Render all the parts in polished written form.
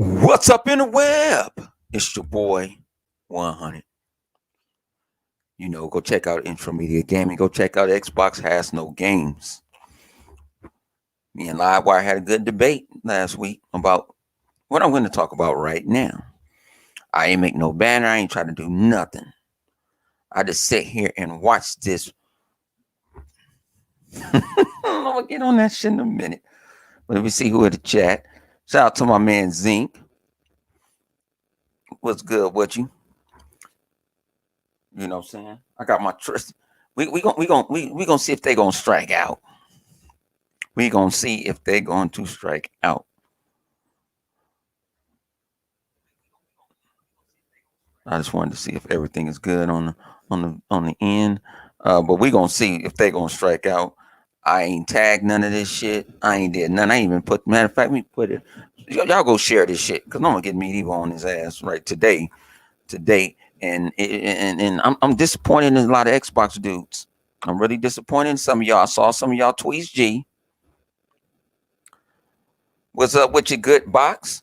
What's up in the web? It's your boy 100. Go check out Intro Media Gaming. Go check out Xbox Has No Games. Me and Livewire had a good debate last week about what I'm going to talk about right now. I ain't make no banner. I ain't trying to do nothing. I just sit here and watch this. I'm going to get on that shit in a minute. But let me see who in the chat. Shout out to my man Zinc. What's good with you? You know what I'm saying? I got my trust. We gonna see if they gonna strike out. We gonna see if they going to strike out. I just wanted to see if everything is good on the end. But we gonna see if they gonna strike out. I ain't tagged none of this shit. I ain't did none. I ain't even put. Matter of fact, me put it. Y'all go share this shit because I'm gonna get medieval on his ass right today. And I'm disappointed in a lot of Xbox dudes. I'm really disappointed in some of y'all. I saw some of y'all tweets. G, what's up with your good box?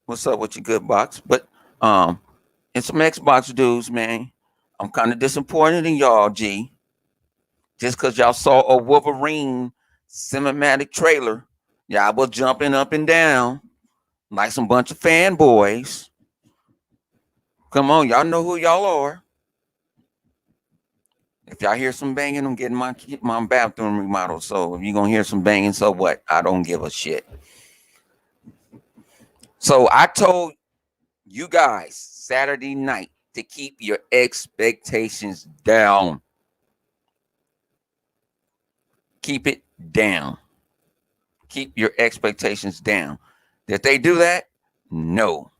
What's up with your good box? But and some Xbox dudes, man. I'm kind of disappointed in y'all, G. Just because y'all saw a Wolverine cinematic trailer, y'all was jumping up and down like some bunch of fanboys. Come on, y'all know who y'all are. If y'all hear some banging, I'm getting my bathroom remodeled. So if you're gonna hear some banging, so what? I don't give a shit. So I told you guys Saturday night to keep your expectations down. Keep it down. Keep your expectations down. Did they do that? No.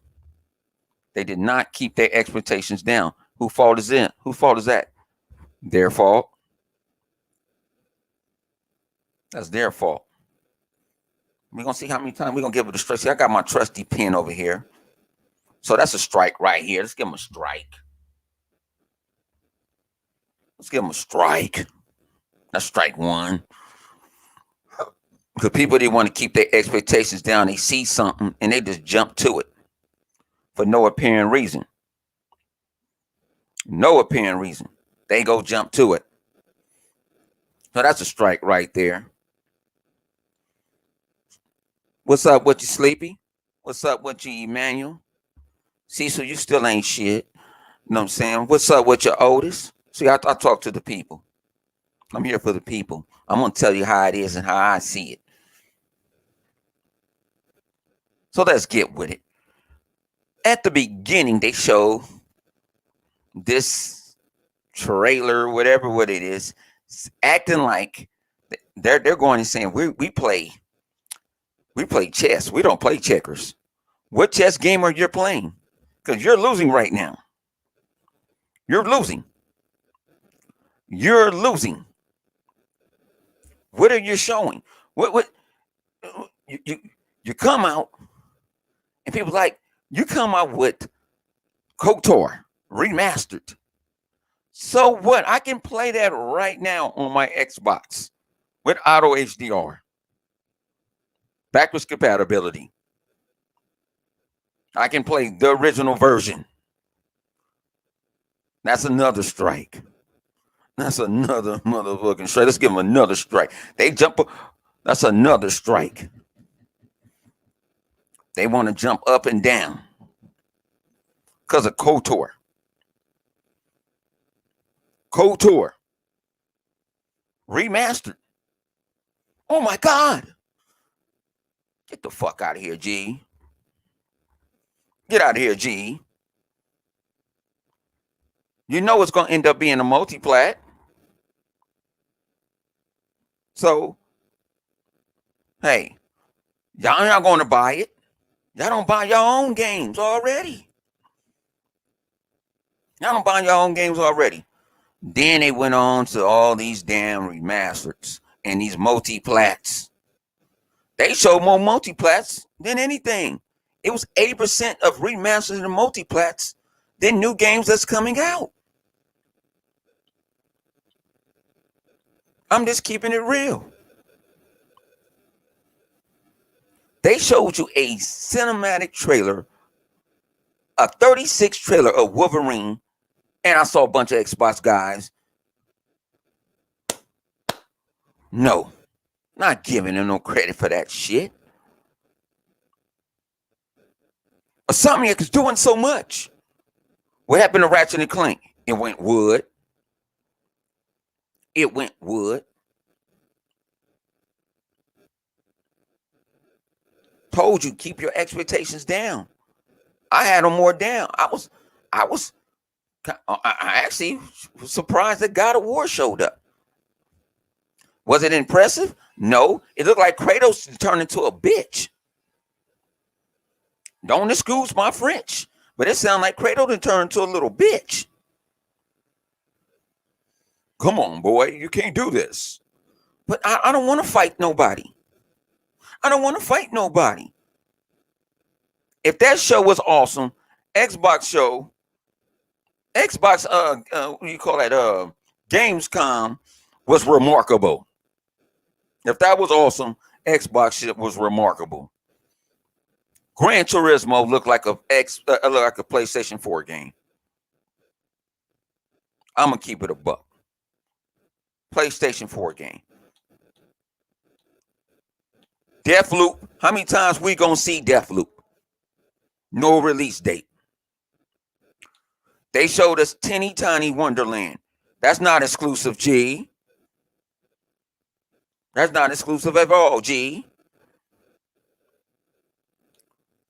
They did not keep their expectations down. Whose fault is it? Whose fault is that? Their fault. That's their fault. We're going to see how many times we're going to give it a strike. See, I got my trusty pen over here. So that's a strike right here. Let's give them a strike. Let's give them a strike. That's strike one. Because people, they want to keep their expectations down. They see something and they just jump to it for no apparent reason. No apparent reason. They go jump to it. So that's a strike right there. What's up with you, Sleepy? What's up with you, Emmanuel? Cecil, you still ain't shit. You know what I'm saying? What's up with your Otis? See, I talk to the people. I'm here for the people. I'm going to tell you how it is and how I see it. So let's get with it. At the beginning, they show this trailer, whatever what it is, acting like they're going and saying we play chess. We don't play checkers. What chess game are you playing? Because you're losing right now. You're losing. You're losing. What are you showing? What you come out and people like you come out with KOTOR remastered. So what? I can play that right now on my Xbox with auto HDR. Backwards compatibility. I can play the original version. That's another strike. That's another motherfucking strike. Let's give them another strike. They jump. That's another strike. They want to jump up and down because of KOTOR. KOTOR remastered. Oh my God. Get the fuck out of here, G. Get out of here, G. You know it's going to end up being a multi-plat. So, hey, y'all not going to buy it. Y'all don't buy your own games already. Y'all don't buy your own games already. Then they went on to all these damn remasters and these multi-plats. They showed more multi-plats than anything. It was 80% of remasters and multi-plats than new games that's coming out. I'm just keeping it real. They showed you a cinematic trailer, a 36 trailer of Wolverine, and I saw a bunch of Xbox guys. No, not giving them no credit for that shit. Insomniac is doing so much. What happened to Ratchet and Clank? It went wood. It went wood. Told you, keep your expectations down. I had them more down. I actually was surprised that God of War showed up. Was it impressive? No. It looked like Kratos turned into a bitch. Don't excuse my French, but it sounded like Kratos turned into a little bitch. Come on, boy, you can't do this. But I don't want to fight nobody. I don't want to fight nobody. If that show was awesome, Xbox, what do you call that? Gamescom was remarkable. If that was awesome, Xbox shit was remarkable. Gran Turismo looked like a PlayStation 4 game. I'm gonna keep it a buck. PlayStation 4 game. Deathloop. How many times we gonna see Deathloop? No release date. They showed us Teeny Tiny Wonderland. That's not exclusive, G. That's not exclusive at all, G.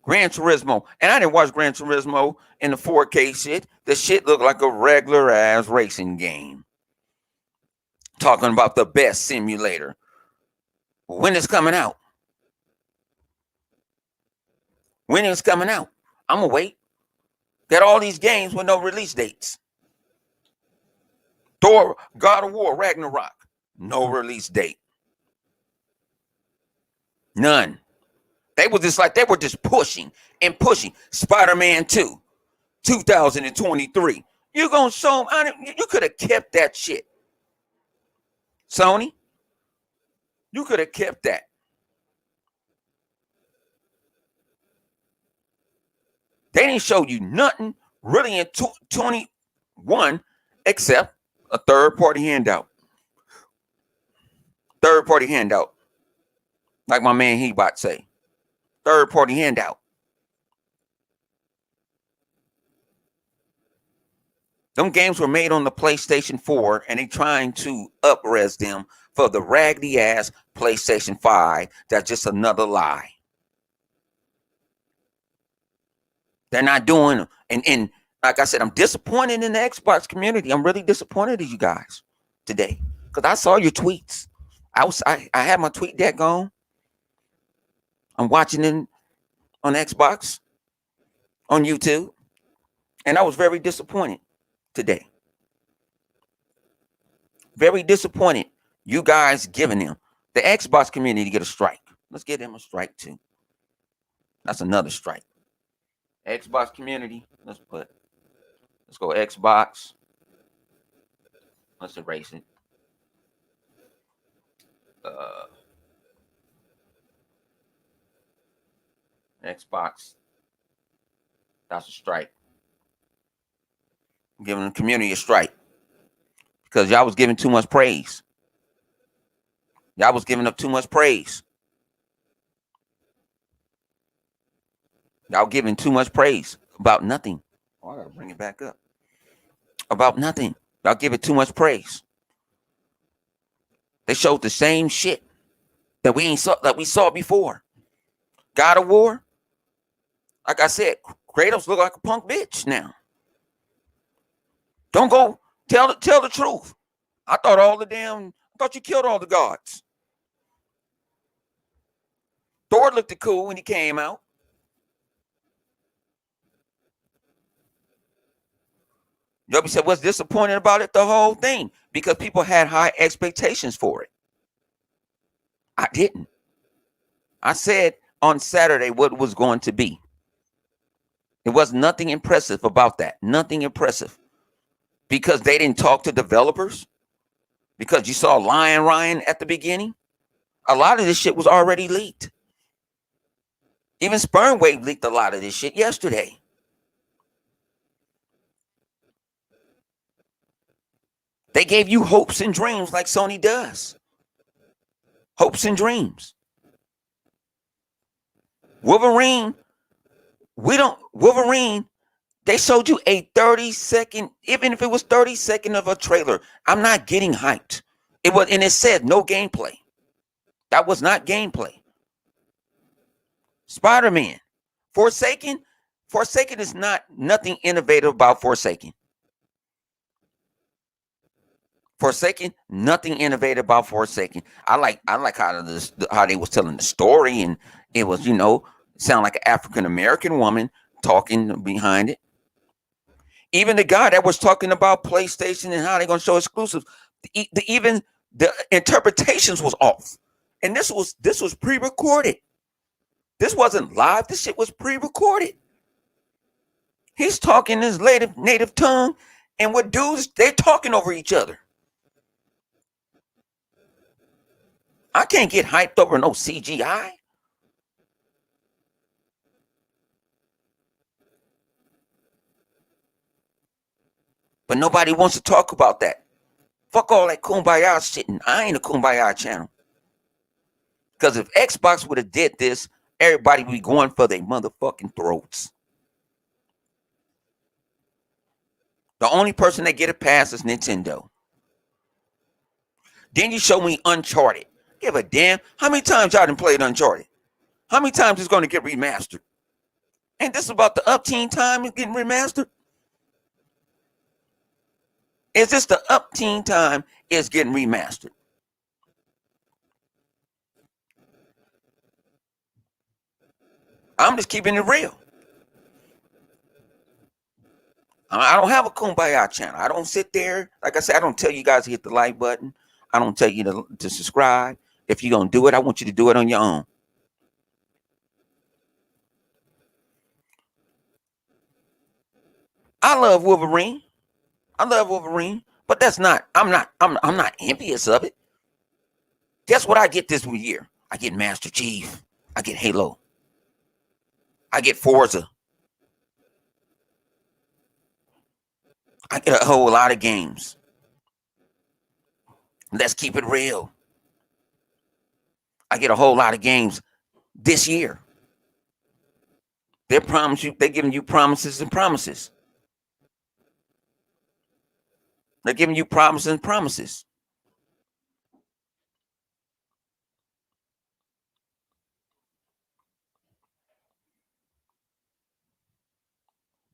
Gran Turismo. And I didn't watch Gran Turismo in the 4K shit. The shit looked like a regular ass racing game. Talking about the best simulator. When it's coming out? When it's coming out? I'm going to wait. Got all these games with no release dates. Thor, God of War, Ragnarok. No release date. None. They were just pushing and pushing. Spider-Man 2, 2023. You're going to show them. You could have kept that shit. Sony, you could have kept that. They didn't show you nothing really in 21 except a third-party handout. Third-party handout. Like my man Hebot say. Third-party handout. Them games were made on the PlayStation 4, and they trying to up-res them for the raggedy-ass PlayStation 5. That's just another lie. They're not doing, and like I said, I'm disappointed in the Xbox community. I'm really disappointed in you guys today because I saw your tweets. I had my tweet deck on. I'm watching it on Xbox, on YouTube, and I was very disappointed today. Very disappointed. You guys giving them the Xbox community get a strike. Let's give them a strike too. That's another strike. Xbox community. Let's go Xbox. Let's erase it. Xbox. That's a strike. I'm giving the community a strike because y'all was giving too much praise. Y'all was giving up too much praise. Y'all giving too much praise about nothing. Oh, I gotta bring it back up. About nothing. Y'all giving too much praise. They showed the same shit that we saw before. God of War. Like I said, Kratos look like a punk bitch now. Don't go tell the truth. I thought you killed all the gods. Thor looked cool when he came out. Yobi said, what's disappointing about it? The whole thing. Because people had high expectations for it. I didn't. I said on Saturday what it was going to be. There was nothing impressive about that. Nothing impressive. Because they didn't talk to developers. Because you saw Lion Ryan at the beginning. A lot of this shit was already leaked. Even Sperm Wave leaked a lot of this shit yesterday. They gave you hopes and dreams like Sony does. Hopes and dreams. Wolverine, Wolverine, they showed you a 30-second, even if it was 30-second of a trailer. I'm not getting hyped. And it said no gameplay. That was not gameplay. Spider-Man. Forsaken is nothing innovative about Forsaken. Nothing innovative about Forsaken. I like how they was telling the story, and it was, sound like an African American woman talking behind it. Even the guy that was talking about PlayStation and how they're gonna show exclusives, even the interpretations was off. And this was pre-recorded. This wasn't live. This shit was pre-recorded. He's talking his native tongue, and what dudes, they're talking over each other. I can't get hyped over no CGI. But nobody wants to talk about that. Fuck all that kumbaya shit, and I ain't a kumbaya channel. Because if Xbox would have did this, everybody would be going for their motherfucking throats. The only person that get a pass is Nintendo. Then you show me Uncharted. Give a damn. How many times y'all done played Uncharted? How many times it's going to get remastered? Ain't this about the upteen time it's getting remastered? Is this the upteen time it's getting remastered? I'm just keeping it real. I don't have a kumbaya channel. I don't sit there. Like I said, I don't tell you guys to hit the like button. I don't tell you to subscribe. If you're going to do it, I want you to do it on your own. I love Wolverine. But that's not, I'm not envious of it. Guess what I get this year? I get Master Chief. I get Halo. I get Forza. I get a whole lot of games. Let's keep it real. I get a whole lot of games this year. They're giving you promises and promises. They're giving you promises and promises.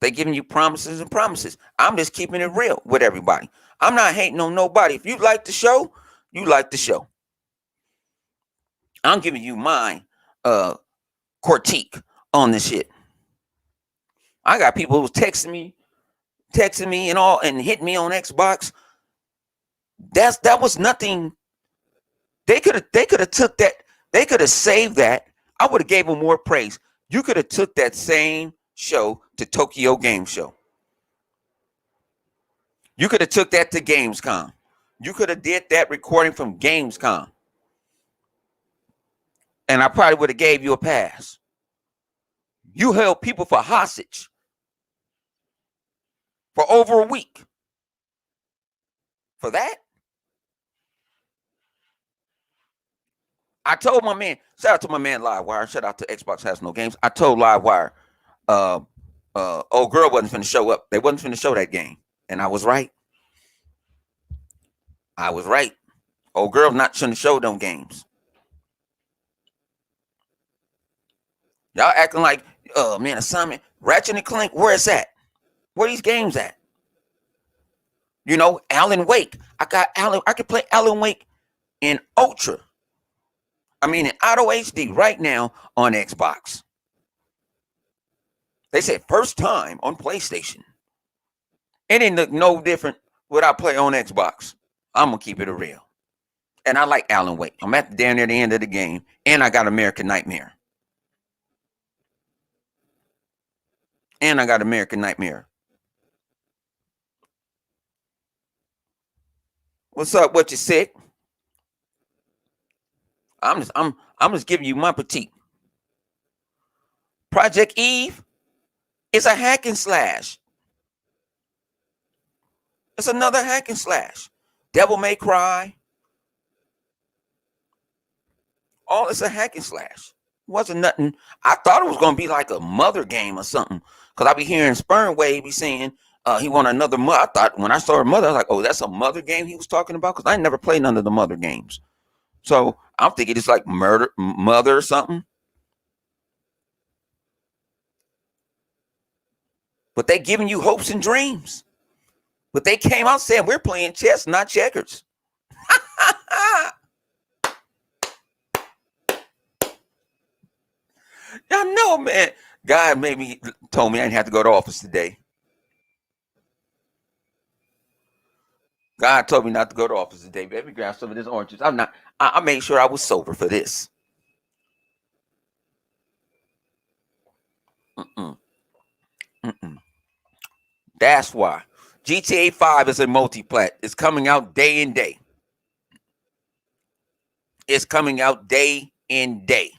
They're giving you promises and promises. I'm just keeping it real with everybody. I'm not hating on nobody. If you like the show, you like the show. I'm giving you my critique on this shit. I got people who's texting me and all, and hit me on Xbox. That was nothing. They could have took that. They could have saved that. I would have gave them more praise. You could have took that same show to Tokyo Game Show. You could have took that to Gamescom. You could have did that recording from Gamescom. And I probably would have gave you a pass. You held people for hostage for over a week. For that? I told my man, shout out to my man Livewire, shout out to Xbox Has No Games. I told Livewire, old girl wasn't finna show up. They wasn't finna show that game. And I was right. Old girl not finna show them games. Y'all acting like, man, assignment, Ratchet and Clank, where is that? Where these games at? Alan Wake. I could play Alan Wake in Ultra. In Auto HD right now on Xbox. They said first time on PlayStation. It didn't look no different what I play on Xbox. I'm going to keep it real. And I like Alan Wake. I'm down near the end of the game. And I got American Nightmare. What's up? What you sick? I'm just giving you my critique. Project Eve is a hack and slash. It's another hack and slash. Devil May Cry. All it's a hack and slash. Wasn't nothing. I thought it was gonna be like a mother game or something. Cause I be hearing Sperm Wave be saying he want another mother. I thought when I saw mother, I was like, oh, that's a mother game he was talking about. Cause I never played none of the mother games. So I'm thinking it's like mother or something. But they giving you hopes and dreams. But they came out saying we're playing chess, not checkers. Y'all know, man. God told me I didn't have to go to office today. God told me not to go to office today. Baby, grab some of this orange juice. I made sure I was sober for this. That's why. GTA 5 is a multi-plat. It's coming out day and day. It's coming out day and day.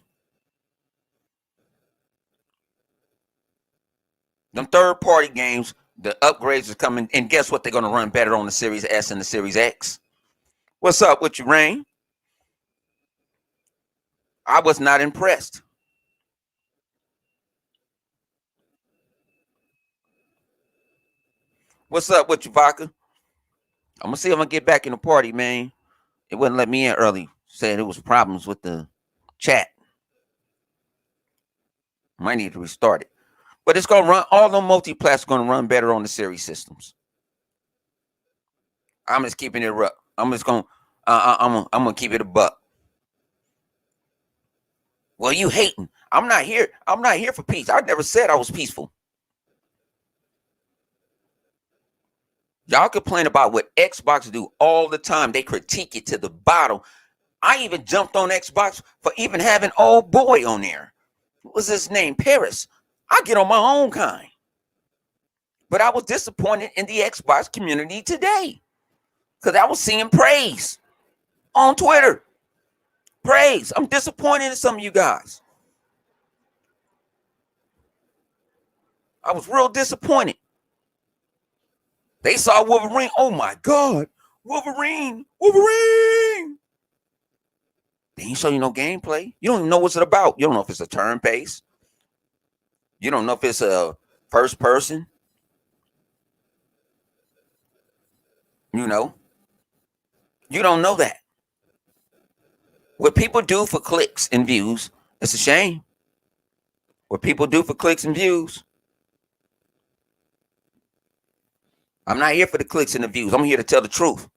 Them third-party games, the upgrades are coming, and guess what? They're going to run better on the Series S and the Series X. What's up with you, Rain? I was not impressed. What's up with you, Vodka? I'm going to see if I can get back in the party, man. It wouldn't let me in early. Said it was problems with the chat. Might need to restart it. But it's going to run, all the multi-plats going to run better on the series systems. I'm just keeping it up. I'm just going to, I'm going to keep it a buck. Well, you hating. I'm not here for peace. I never said I was peaceful. Y'all complain about what Xbox do all the time. They critique it to the bottom. I even jumped on Xbox for even having old boy on there. What was his name? Paris. I get on my own kind. But I was disappointed in the Xbox community today. Because I was seeing praise on Twitter. Praise. I'm disappointed in some of you guys. I was real disappointed. They saw Wolverine. Oh my God. Wolverine. They ain't show you no gameplay. You don't even know what's it about. You don't know if it's a turn based. You don't know if it's a first person. You know. You don't know that. What people do for clicks and views, it's a shame. What people do for clicks and views. I'm not here for the clicks and the views. I'm here to tell the truth.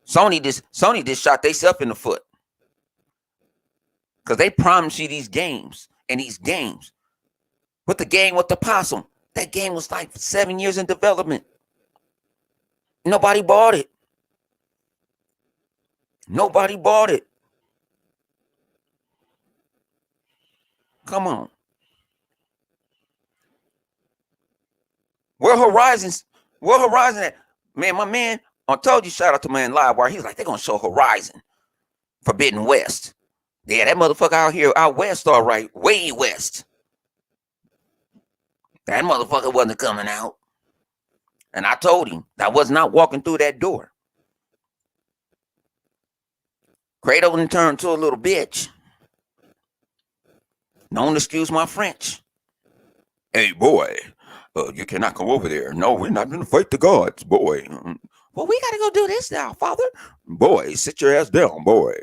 Sony just shot themselves in the foot. Because they promised you these games and these games. With the game with the possum, that game was like 7 years in development. Nobody bought it. Nobody bought it. Come on. Where Horizon at? Man, my man, I told you, shout out to man Livewire. He's like, they're going to show Horizon. Forbidden West. Yeah, that motherfucker out here, out west, all right. Way west. That motherfucker wasn't coming out. And I told him I was not walking through that door. Kratos done turned to a little bitch. Don't excuse my French. Hey, boy, you cannot go over there. No, we're not going to fight the gods, boy. Well, we got to go do this now, father. Boy, sit your ass down, boy.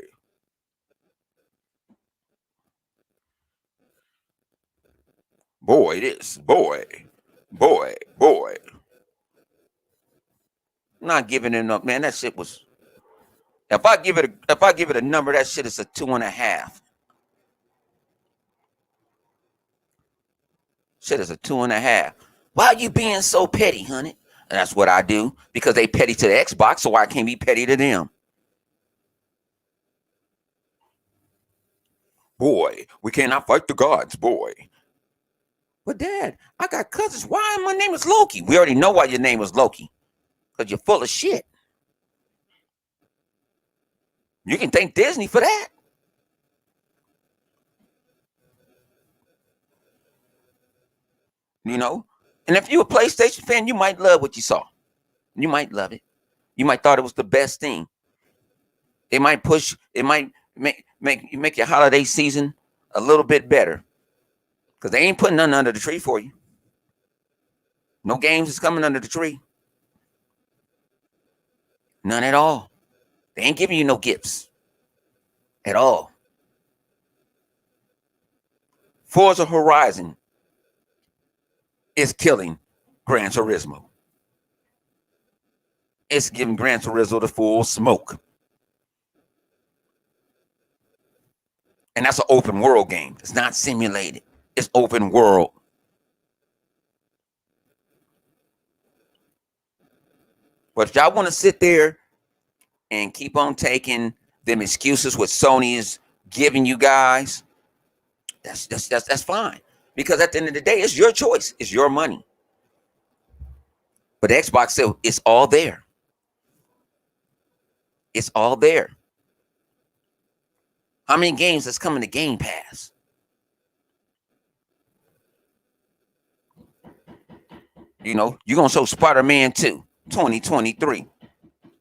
Boy, this, boy. I'm not giving it up, man. That shit was. If I give it a number, that shit is a 2.5. Shit is a 2.5. Why are you being so petty, honey? And that's what I do because they petty to the Xbox, so I can't be petty to them. Boy, we cannot fight the gods, boy. But Dad, I got cousins. Why my name is Loki? We already know why your name is Loki. Because you're full of shit. You can thank Disney for that. You know, and if you're a PlayStation fan, you might love what you saw. You might love it. You might thought it was the best thing. It might push. It might make your holiday season a little bit better because they ain't putting nothing under the tree for you. No games is coming under the tree. None at all. They ain't giving you no gifts at all. Forza Horizon is killing Gran Turismo. It's giving Gran Turismo the full smoke. And that's an open world game. It's not simulated. It's open world. But if y'all want to sit there and keep on taking them excuses what Sony is giving you guys, that's fine. Because at the end of the day, it's your choice. It's your money. But Xbox said it's all there. It's all there. How many games that's coming to Game Pass? You know, you're going to show Spider-Man 2, 2023.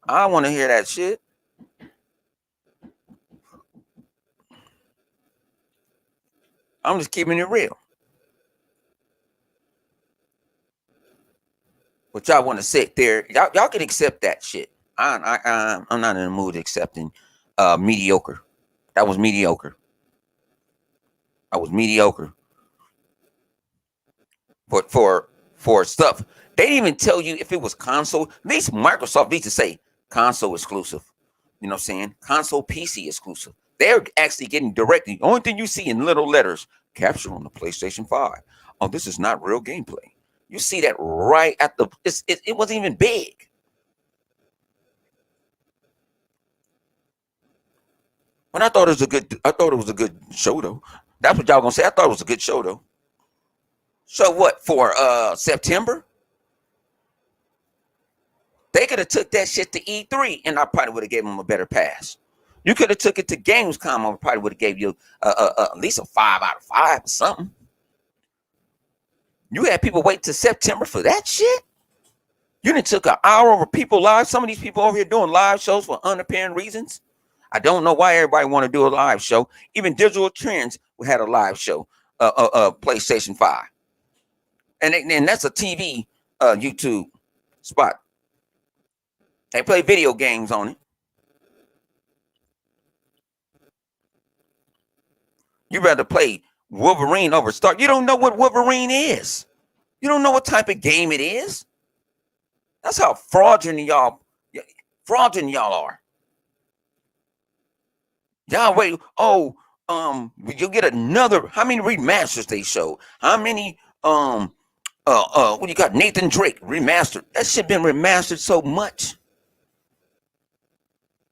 I want to hear that shit. I'm just keeping it real. But y'all want to sit there. Y'all can accept that shit. I'm not in the mood accepting mediocre. That was mediocre. I was mediocre. But for stuff, they didn't even tell you if it was console. At least Microsoft needs to say console exclusive. You know what I'm saying? Console PC exclusive. They're actually getting directly. The only thing you see in little letters, capture on the PlayStation 5. Oh, this is not real gameplay. You see that right at the. It wasn't even big. But I thought it was a good show though. That's what y'all gonna say. I thought it was a good show though. So what for September? They could have took that shit to E3 and I probably would have gave them a better pass. You could have took it to Gamescom. I probably would have gave you at least a 5 out of 5 or something. You had people wait till September for that shit? You done took an hour over people live. Some of these people over here doing live shows for unapparent reasons. I don't know why everybody want to do a live show. Even Digital Trends had a live show, PlayStation 5. And that's a TV YouTube spot. They play video games on it. You rather play Wolverine over Star. You don't know what Wolverine is. You don't know what type of game it is. That's how fraudulent y'all are. Y'all wait. Oh, you'll get another. How many remasters they show? How many what you got? Nathan Drake remastered. That shit been remastered so much.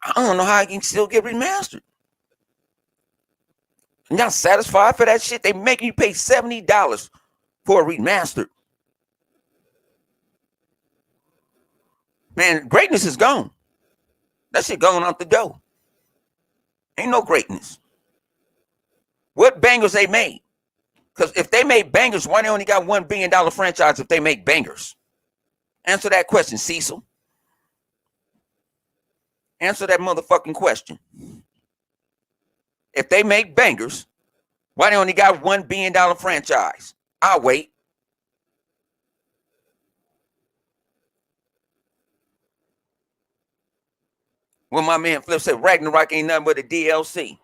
I don't know how I can still get remastered. You're not satisfied for that shit? They make you pay $70 for a remastered. Man, greatness is gone. That shit going out the door. Ain't no greatness. What bangers they made? Because if they made bangers, why they only got $1 billion franchise if they make bangers? Answer that question, Cecil. Answer that motherfucking question. If they make bangers, why they only got $1 billion franchise? I'll wait. When my man Flip said Ragnarok ain't nothing but a DLC.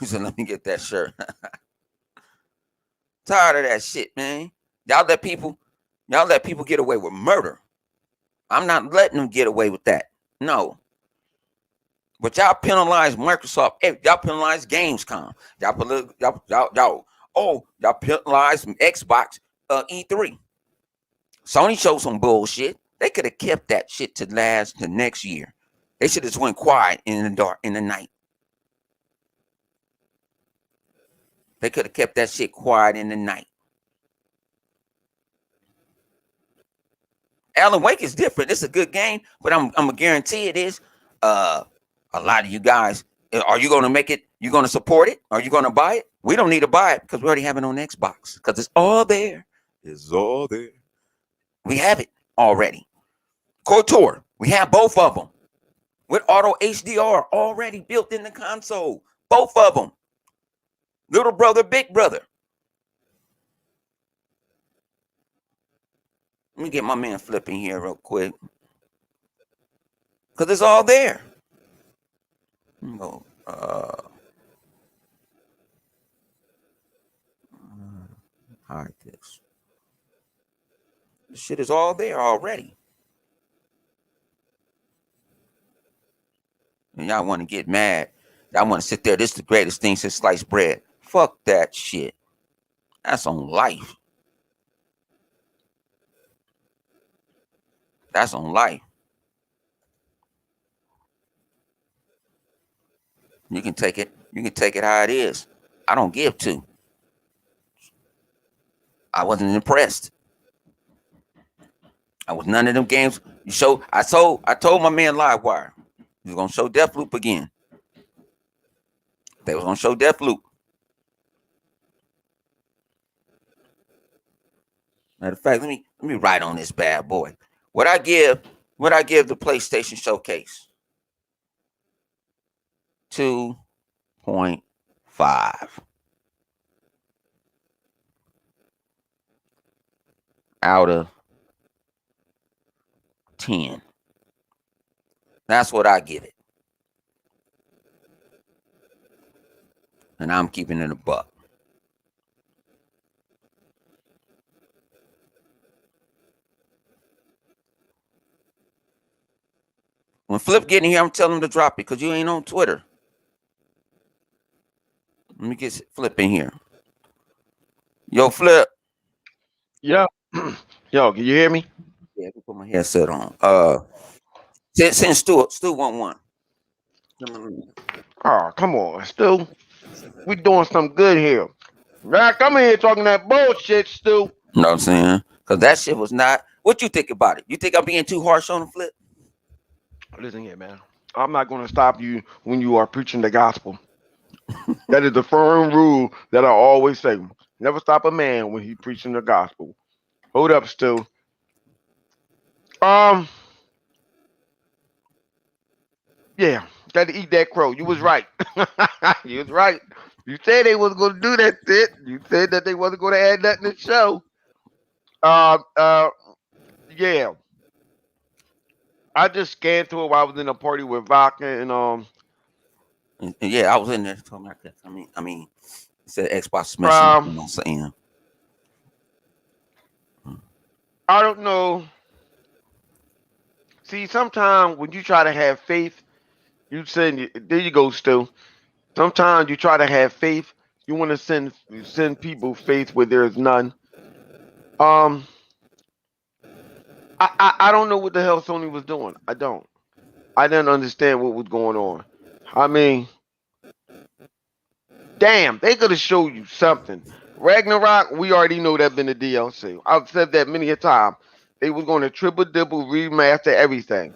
He said, let me get that shirt. Tired of that shit, man. Y'all let people get away with murder. I'm not letting them get away with that. No. But y'all penalize Microsoft. Y'all penalize Gamescom. Y'all penalize Xbox E3. Sony showed some bullshit. They could have kept that shit to last to next year. They should have just went quiet in the dark in the night. They could have kept that shit quiet in the night. Alan Wake is different. It's a good game, but I'm gonna guarantee it is. A lot of you guys, are you gonna make it? You gonna support it? Are you gonna buy it? We don't need to buy it because we already have it on Xbox because it's all there. It's all there. We have it already. KOTOR, we have both of them with auto HDR already built in the console. Both of them. Little brother, big brother. Let me get my man flipping here real quick. Because it's all there. Go. Hide this. This shit is all there already. And y'all want to get mad. Y'all want to sit there. This is the greatest thing since sliced bread. Fuck that shit. That's on life. That's on life. You can take it. You can take it how it is. I don't give to. I wasn't impressed. I was none of them games. You show. I told my man Livewire, he was gonna show Deathloop again. They was gonna show Deathloop. Matter of fact, let me write on this bad boy. What I give the PlayStation Showcase? 2.5 out of 10. That's what I give it. And I'm keeping it a buck. When Flip get in here, I'm telling him to drop it because you ain't on Twitter. Let me get Flip in here. Yo, Flip. Yeah. Yo, can you hear me? Yeah, I can put my headset on. Send Stu 1-1. Oh, come on, Stu. We doing something good here. Now come in here talking that bullshit, Stu. You know what I'm saying? Because that shit was not. What you think about it? You think I'm being too harsh on the Flip? Listen here, man. I'm not going to stop you when you are preaching the gospel. That is the firm rule that I always say. Never stop a man when he's preaching the gospel. Hold up, Stu. Um, yeah, got to eat that crow. You was right. You was right. You said they wasn't going to do that shit. You said that they wasn't going to add nothing to the show. Uh, uh, yeah. I just scanned through it while I was in a party with Vodka And yeah, I was in there talking about that. I mean, it said Xbox messing up. um You know what I'm saying? I don't know. See, sometimes when you try to have faith, you send there you go, Stu. Sometimes you try to have faith, you want to send people faith where there is none. Um, I don't know what the hell Sony was doing. I don't. I didn't understand what was going on. I mean, damn, they could have showed you something. Ragnarok, we already know that been the DLC. I've said that many a time. They was going to triple dibble remaster everything.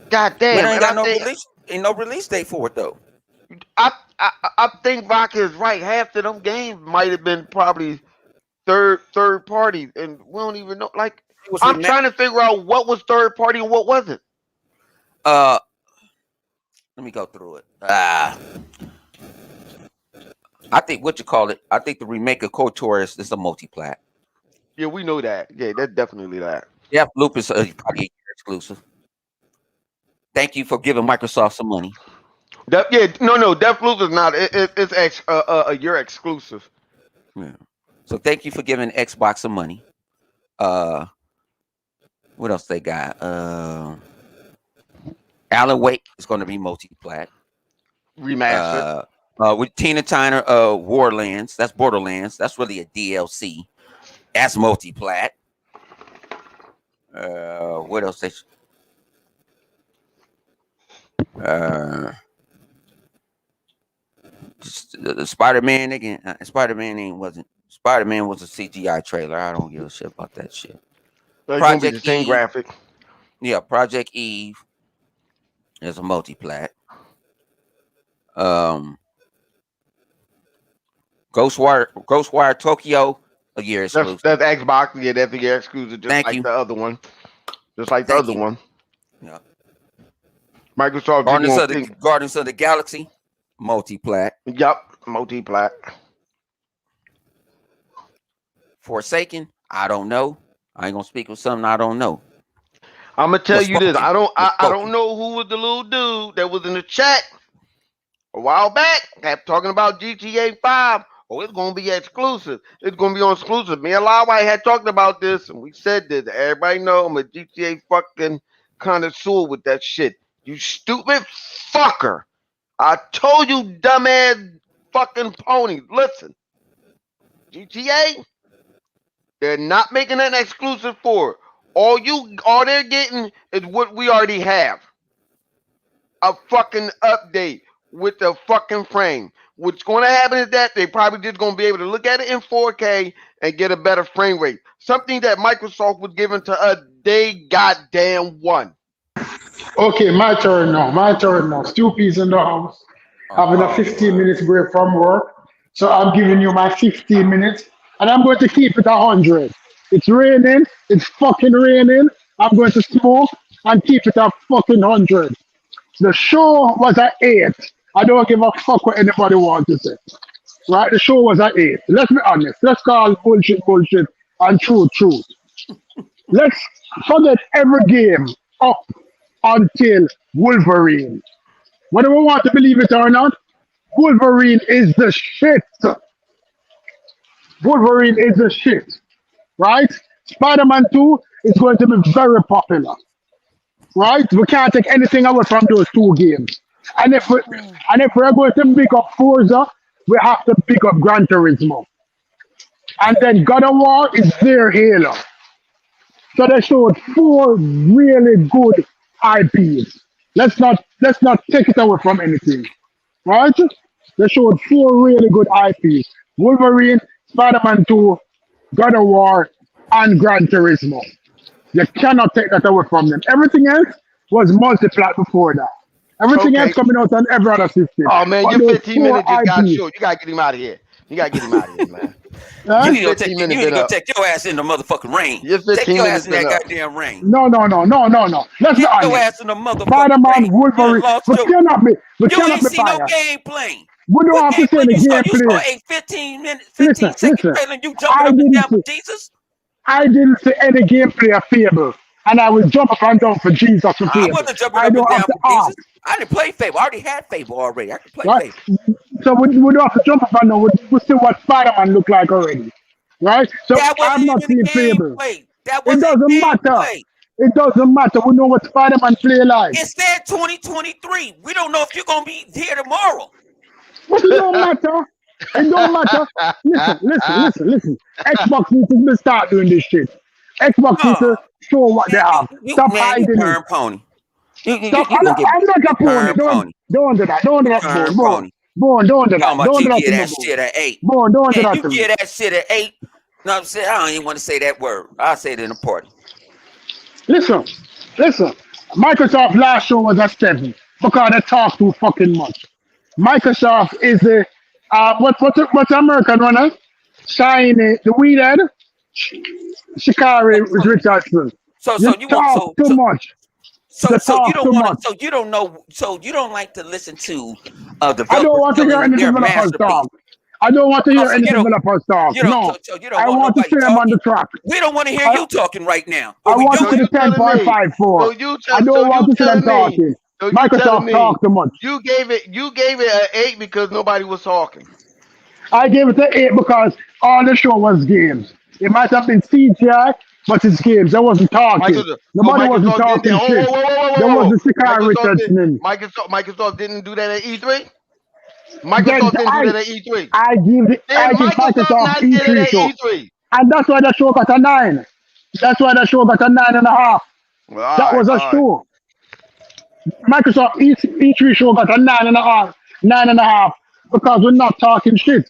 God But damn, I ain't and got no release. Ain't no release date for it though. I think Vodka is right. Half of them games might have been probably third party, and we don't even know. Like, It was I'm remastered. trying to figure out what was third party and what wasn't. Uh, let me go through it. I think what you call it. I think the remake of KOTOR is a multi-plat. Yeah, we know that. Yeah, that's definitely that. Yeah, Loop is probably a year exclusive. Thank you for giving Microsoft some money. Yeah, no, Deathloop is not. A year exclusive. Yeah. So thank you for giving Xbox some money. Uh, what else they got? Alan Wake is going to be multi-plat. Remastered. Uh, with Tina Turner, Warlands. That's Borderlands. That's really a DLC. That's multi-plat. What else? Uh, The Spider-Man again. Spider-Man ain't wasn't. Spider-Man was a CGI trailer. I don't give a shit about that shit. So it's gonna be the Project same Eve. graphic. Yeah, Project Eve is a multi-plat. Um, Ghostwire Tokyo, a year exclusive. That's Xbox. Yeah, that's the exclusive, just Thank like you. the other one. Just like the Thank other you. one. Yeah. Microsoft just gonna think. Guardians of the Galaxy, multi-plat. Yup, multi-plat. Forsaken, I don't know. I ain't gonna speak with something I don't know. I'm gonna tell Was you this. spoken. Was I don't spoken. know who was the little dude that was in the chat a while back, kept talking about GTA 5. Oh, it's gonna be exclusive. It's gonna be on exclusive. Me and Lawai had talked about this, and we said this. Everybody know I'm a GTA fucking connoisseur with that shit. You stupid fucker. I told you, dumbass fucking ponies. Listen, GTA, they're not making an exclusive for it. All they're getting is what we already have. A fucking update with the fucking frame. What's going to happen is that they probably just going to be able to look at it in 4K and get a better frame rate. Something that Microsoft was giving to us day goddamn one. Okay, my turn now. My turn now. Stupi's in the house, having a Oh 15 Lord. minutes break from work. So I'm giving you my 15 minutes, and I'm going to keep it 100. It's raining. It's fucking raining. I'm going to smoke and keep it a fucking 100. The show was at 8. I don't give a fuck what anybody wants to say. Right? The show was at 8. Let's be honest. Let's call bullshit and truth. Let's forget every game up until Wolverine. Whether we want to believe it or not, Wolverine is the shit. Wolverine is the shit. Right? Spider-Man 2 is going to be very popular. Right? We can't take anything away from those two games. And if we're going to pick up Forza, we have to pick up Gran Turismo. And then God of War is their Halo. So they showed four really good IPs. Let's not take it away from anything. Right? They showed four really good IPs. Wolverine, Spider-Man 2, God of War, and Gran Turismo. You cannot take that away from them. Everything else was multiplied before that. Everything else Okay. coming out on every other system. Oh man, But your those 15 four minutes just got IPs, short. You gotta get him out of here. You gotta get him out of here, man. You huh? need to go 15 take. You minutes need to been go up. take your ass in the motherfucking rain. Your Take 15 your minutes ass in been that up. goddamn rain. No. Let's be Take your honest. ass in the motherfucking Spider-Man, rain. You done Wolverine, lost we your. cannot be, we You cannot ain't be see no biased. game playing. We don't What have to game say playing? the You saw gameplay. a 15-minute, Listen, 15-second listen. trailer and you jumping I up and didn't down see, for Jesus? I didn't see any gameplay of Fable, and I will jump up and down for Jesus for I Fable. wasn't jumping I up don't and have down to for ask, Jesus. I didn't play Fable. I already had Fable already. I could play right? Fable. So we don't have to jump up and down. We see what Spider-Man look like already, right? So That I've wasn't not even seen Fable. gameplay. That It wasn't doesn't matter. gameplay. It doesn't matter. We know what Spider-Man play like. It said 2023. We don't know if you're gonna be here tomorrow. But it don't matter. It don't matter. Listen. Xbox needs to start doing this shit. Xbox needs to Oh show what they man, have. Stop you hiding it. turn pony. Stop. You gonna get I'm not you a pony. turn pony. Don't do that. Don't do You that, turn Bone. pony. Bone, don't do that. Talking about Don't you do that get to me, that Bone. shit at 8. Bone, don't do Man, that you to me. get that shit at 8. No, I'm saying I don't even want to say that word. I'll say it in the party. Listen, listen. Microsoft last show was a 7 because they talk too fucking much. Microsoft is the what's the American one? Shiny, the weed head, So, Shikari so, Richardson. so You you want talk too much. You so you talk don't too want to much. so you don't know so you don't like to listen to I don't developers want to hear telling any their developers masterpiece. talk. I don't want to Oh, hear so any developers talk. No. you don't I want want to nobody see them on talking. the track. We don't want to hear I, you talking right now, or I we want to don't. so see the you telling me? 10.54. I So don't want you to see them telling me? talking. So you telling Microsoft me? talk too much. You gave it an 8 because nobody was talking. I gave it an 8 because all the show was games. It might have been CGI, but it's games. I wasn't talking. Microsoft. So Nobody wasn't Microsoft didn't. talking Oh, shit. whoa, whoa, whoa, whoa, There whoa, whoa. wasn't Shikari Microsoft did. Richardson in. Microsoft didn't do that at E3. Then Microsoft didn't do that at E3. I Then give Microsoft Microsoft not did it E3 at show. E3. And that's why the show got a 9. That's why the show got a 9.5. Well, That was a all right. show. Microsoft E3 show got a 9.5. 9.5. because we're not talking shit.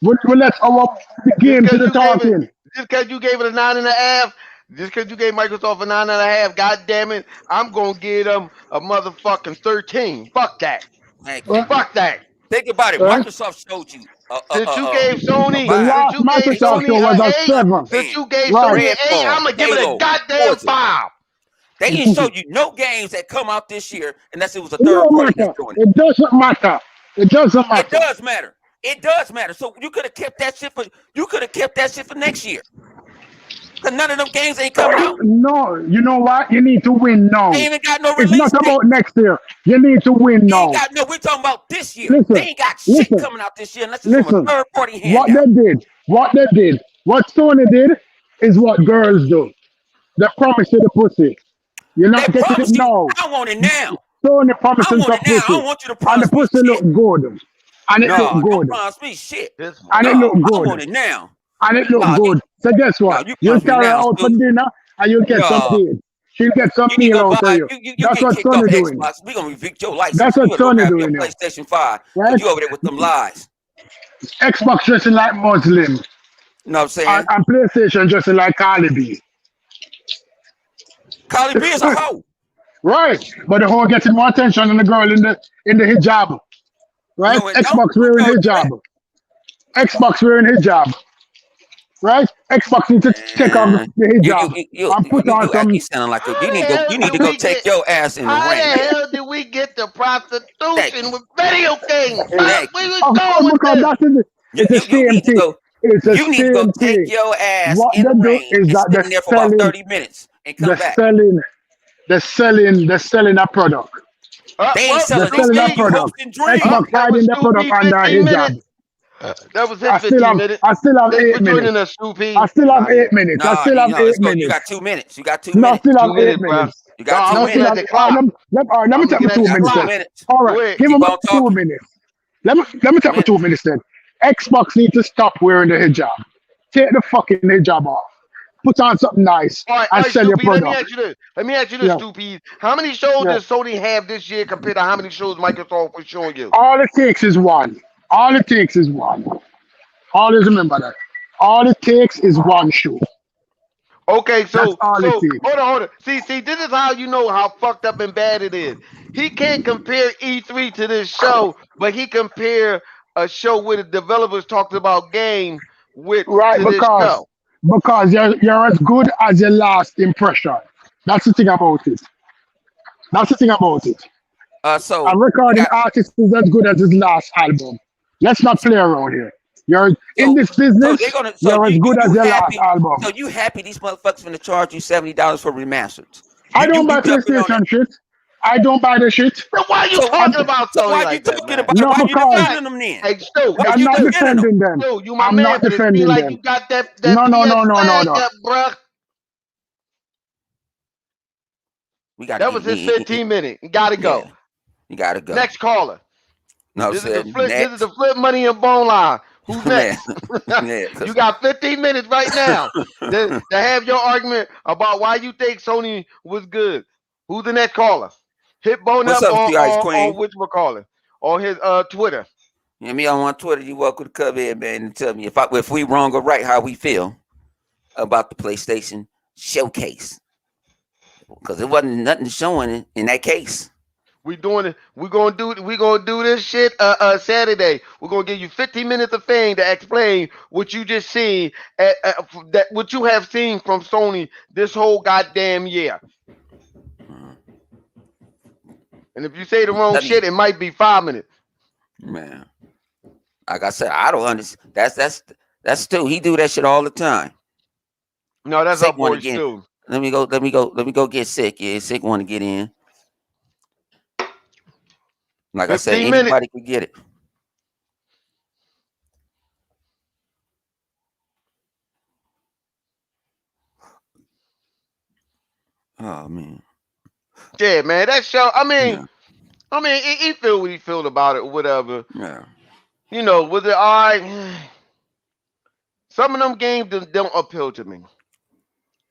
We let our the Just game to because the you gave it, talking. just because you gave it a 9.5, just because you gave Microsoft a 9.5, god damn it, I'm gonna give them a motherfucking 13. Fuck that. Thank you. Right? Fuck that. Think about it. Right? Microsoft showed you Since you gave a Sony, The vibe. since last you gave They Microsoft showed show Sony you was a a eight, seven. since man, you gave Right. Sony an eight, Redfall, I'm gonna give it a Halo, goddamn Forza. 5. They didn't show you no games that come out this year unless it was a It third don't party that's matter. doing it. It doesn't matter. It doesn't It matter. does matter. It does matter. So you could have kept that shit for next year. Cause none of them games ain't coming out. No, you know what? You need to win They now. ain't even got no It's release not date. about next year. You need to win They ain't now. got no. We're talking about this year. They Listen, ain't got shit listen, coming out this year unless it's from a listen. third party What handout. they did, what Sony did is what girls do. They promise you the pussy. You're They not getting it promise you. now. I want it now. Sony I promising want some it now. I pussy. don't want you to And the promise me pussy look shit. good. And it look No, don't good. promise me shit. This And it motherfucker. look No, I good. want it now. And it look No, good. So guess no, what? you You promise me carry her now, out for Stu. dinner and you get some No, deal. She'll get some you need to meal go out of buy. you. You That's get what kicked off Sony of doing. Xbox. We gonna evict your license. That's You what better go Sony grab your doing now. PlayStation 5 because Right? you over there with them lies. Xbox dressing like Muslim. You know what I'm And, saying? and PlayStation dressing like Cardi B. Carly B is a hoe. Right. But the whole getting more attention than the girl in the hijab. Right? No, it don't. Xbox Who wearing told you that? hijab. Xbox wearing hijab. Right? Xbox need to take off Man, the you hijab you you you and put you, on you act some. you sounding like a, How the hell you need did to go we take get? your ass in the How the ring. hell did we get to Thank you. prostitution with video games? Fuck, Thank where you. we Of going course, with because this? that is You, it's the you you same need to thing. go. It's the You need to go same take thing. your ass What in they the do ring is and that sit in there for about 30 minutes and the come back. selling, they're selling a product. They ain't Well, They're selling. They selling a selling Stu you product. hopes and Xbox dreams. That was hiding the Stu product P under a 15 hijab. minutes. That was his 15 minutes. I still have Thanks for 8 minutes. joining us, Stu I P. still have Nah, eight yeah. minutes. I Nah, still have let's eight go. You got minutes. 2 minutes. You got two No, I minutes. still have 2 minutes, eight bro. minutes. You No, got I'm two No, looking still at have. minutes. the All right, clock. let me I'm take my looking at two the Got minutes two then. clock. minutes. All right, Go ahead. give me Keep my on two talking. minutes. Let me Two take my minutes. 2 minutes then. Xbox need to stop wearing the hijab. Take the fucking hijab off. Put on something nice All and right, sell Stu your P. Let me product. ask you this. Let me ask you this, Yeah, Stu P. How many shows yeah. does Sony have this year compared to how many shows Microsoft was showing you? All it takes is one. All it takes is one. Always remember that. All it takes is one show. Okay, That's all it so takes. hold on. See, this is how you know how fucked up and bad it is. He can't compare E3 to this show, but he compare a show where the developers talked about game with Right, to this show. because you're as good as your last impression. That's the thing about it. That's the thing about it. A So we recording got artist is as good as his last album. Let's not play around here. You're in so this so business, they're gonna so you're as good as you your last happy album. so you happy these motherfuckers gonna charge you $70 for remasters. I don't You buy jumping on that. PlayStation shit. I don't buy the shit. So why are you So I'm talking about so Sony why you like that, talking man? about it? no Why you because Hey, defending them then? hey, Stu, Why hey, I'm you not Stu, defending them? defending them. Stu, you my I'm man, not but it seems defending like them. you got that No, no, PS no, no, no, flagged no. up, bruh. We gotta That get was his 15 minute. Gotta yeah, go. you gotta go. Next caller. No This is the said flip. This is next. the flip money and bone line. Who's Man. next? Yeah, You 'cause got 15 minutes right now to have your argument about why you think Sony was good. Who's the next caller? Hit Bone what's up up with you, Ice on Queen? which we're calling on his Twitter. You me on Twitter, you welcome to come in, man, and tell me if we wrong or right, how we feel about the PlayStation showcase. Because it wasn't nothing showing in that case. We doing it. We gonna do this shit Saturday. We're gonna give you 15 minutes of fame to explain what you just seen that what you have seen from Sony this whole goddamn year. Mm. And if you say the wrong Let me, shit, it might be 5 minutes. man. Like I said, I don't understand. That's Stu. He do that shit all the time. No, that's our Sick one boy again. Stu. Let me go get sick. Yeah, sick one to get in. Like I said, 15 minutes. anybody could get it. Oh man. Yeah, man. That show. Yeah. He feel what he feel about it, whatever. Yeah. You know, was it all right? Some of them games don't appeal to me.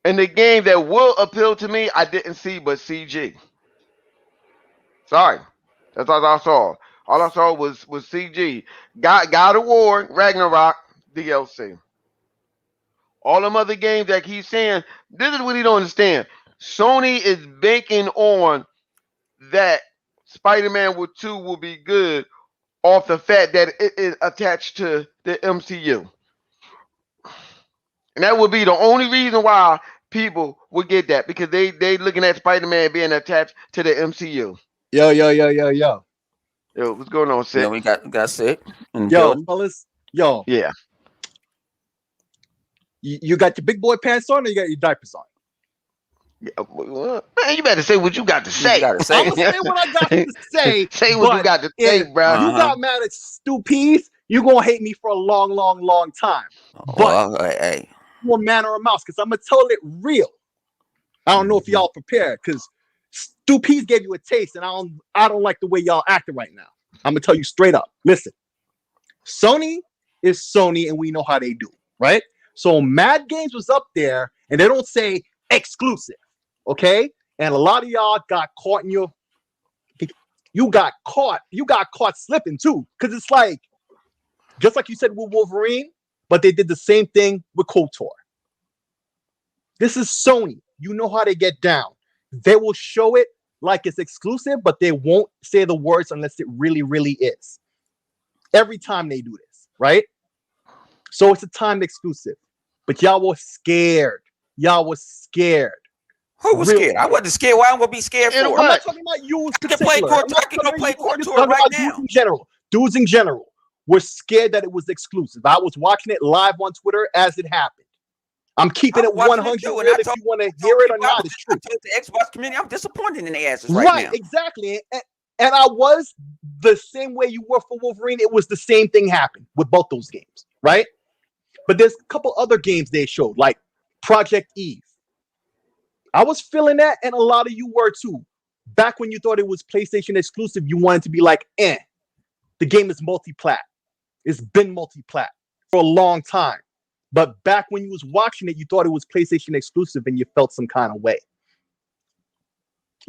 And the game that will appeal to me, I didn't see but CG. Sorry. That's all I saw. All I saw was CG. God of War, Ragnarok, DLC. All them other games that he's saying, this is what he don't understand. Sony is banking on that Spider-Man 2 will be good off the fact that it is attached to the MCU. And that would be the only reason why people would get that, because they looking at Spider-Man being attached to the MCU. Yo. Yo, what's going on, You know, Sid? we got sick in the Yo, building. fellas. Yo, Yeah. you got your big boy pants on or you got your diapers on? Man, you better say what you got to say. You gotta I'm say going to say what I got to say. Say what you but got to say, if bro. you got mad at Stu Peas, you're going to hate me for a long time. But Well, hey, more man or a mouse, because I'm going to tell it real. I don't know if y'all prepared, because Stu Peas gave you a taste, and I don't like the way y'all acting right now. I'm going to tell you straight up. Listen, Sony is Sony, and we know how they do, right? So Mad Games was up there, and they don't say exclusive, okay? And a lot of y'all got caught in you got caught slipping too, because it's like, just like you said with Wolverine, but they did the same thing with KOTOR. This is Sony. You know how they get down. They will show it like it's exclusive, but they won't say the words unless it really is. Every time they do this, right? So it's a timed exclusive. But y'all was scared. Who was scared? I wasn't scared. Why am I gonna be scared And for? I'm what? not talking about you in I can play particular. I can go play KOTOR right now. Dudes in general were scared that it was exclusive. I was watching it live on Twitter as it happened. I'm keeping it 100 real. If you want to hear it or not, it's true. The Xbox community, I'm disappointed in their asses right now. Exactly. And I was the same way you were for Wolverine. It was the same thing happened with both those games, right? But there's a couple other games they showed, like Project Eve. I was feeling that, and a lot of you were too. Back when you thought it was PlayStation exclusive, you wanted to be like, the game is multi-plat. It's been multi-plat for a long time. But back when you was watching it, you thought it was PlayStation exclusive and you felt some kind of way.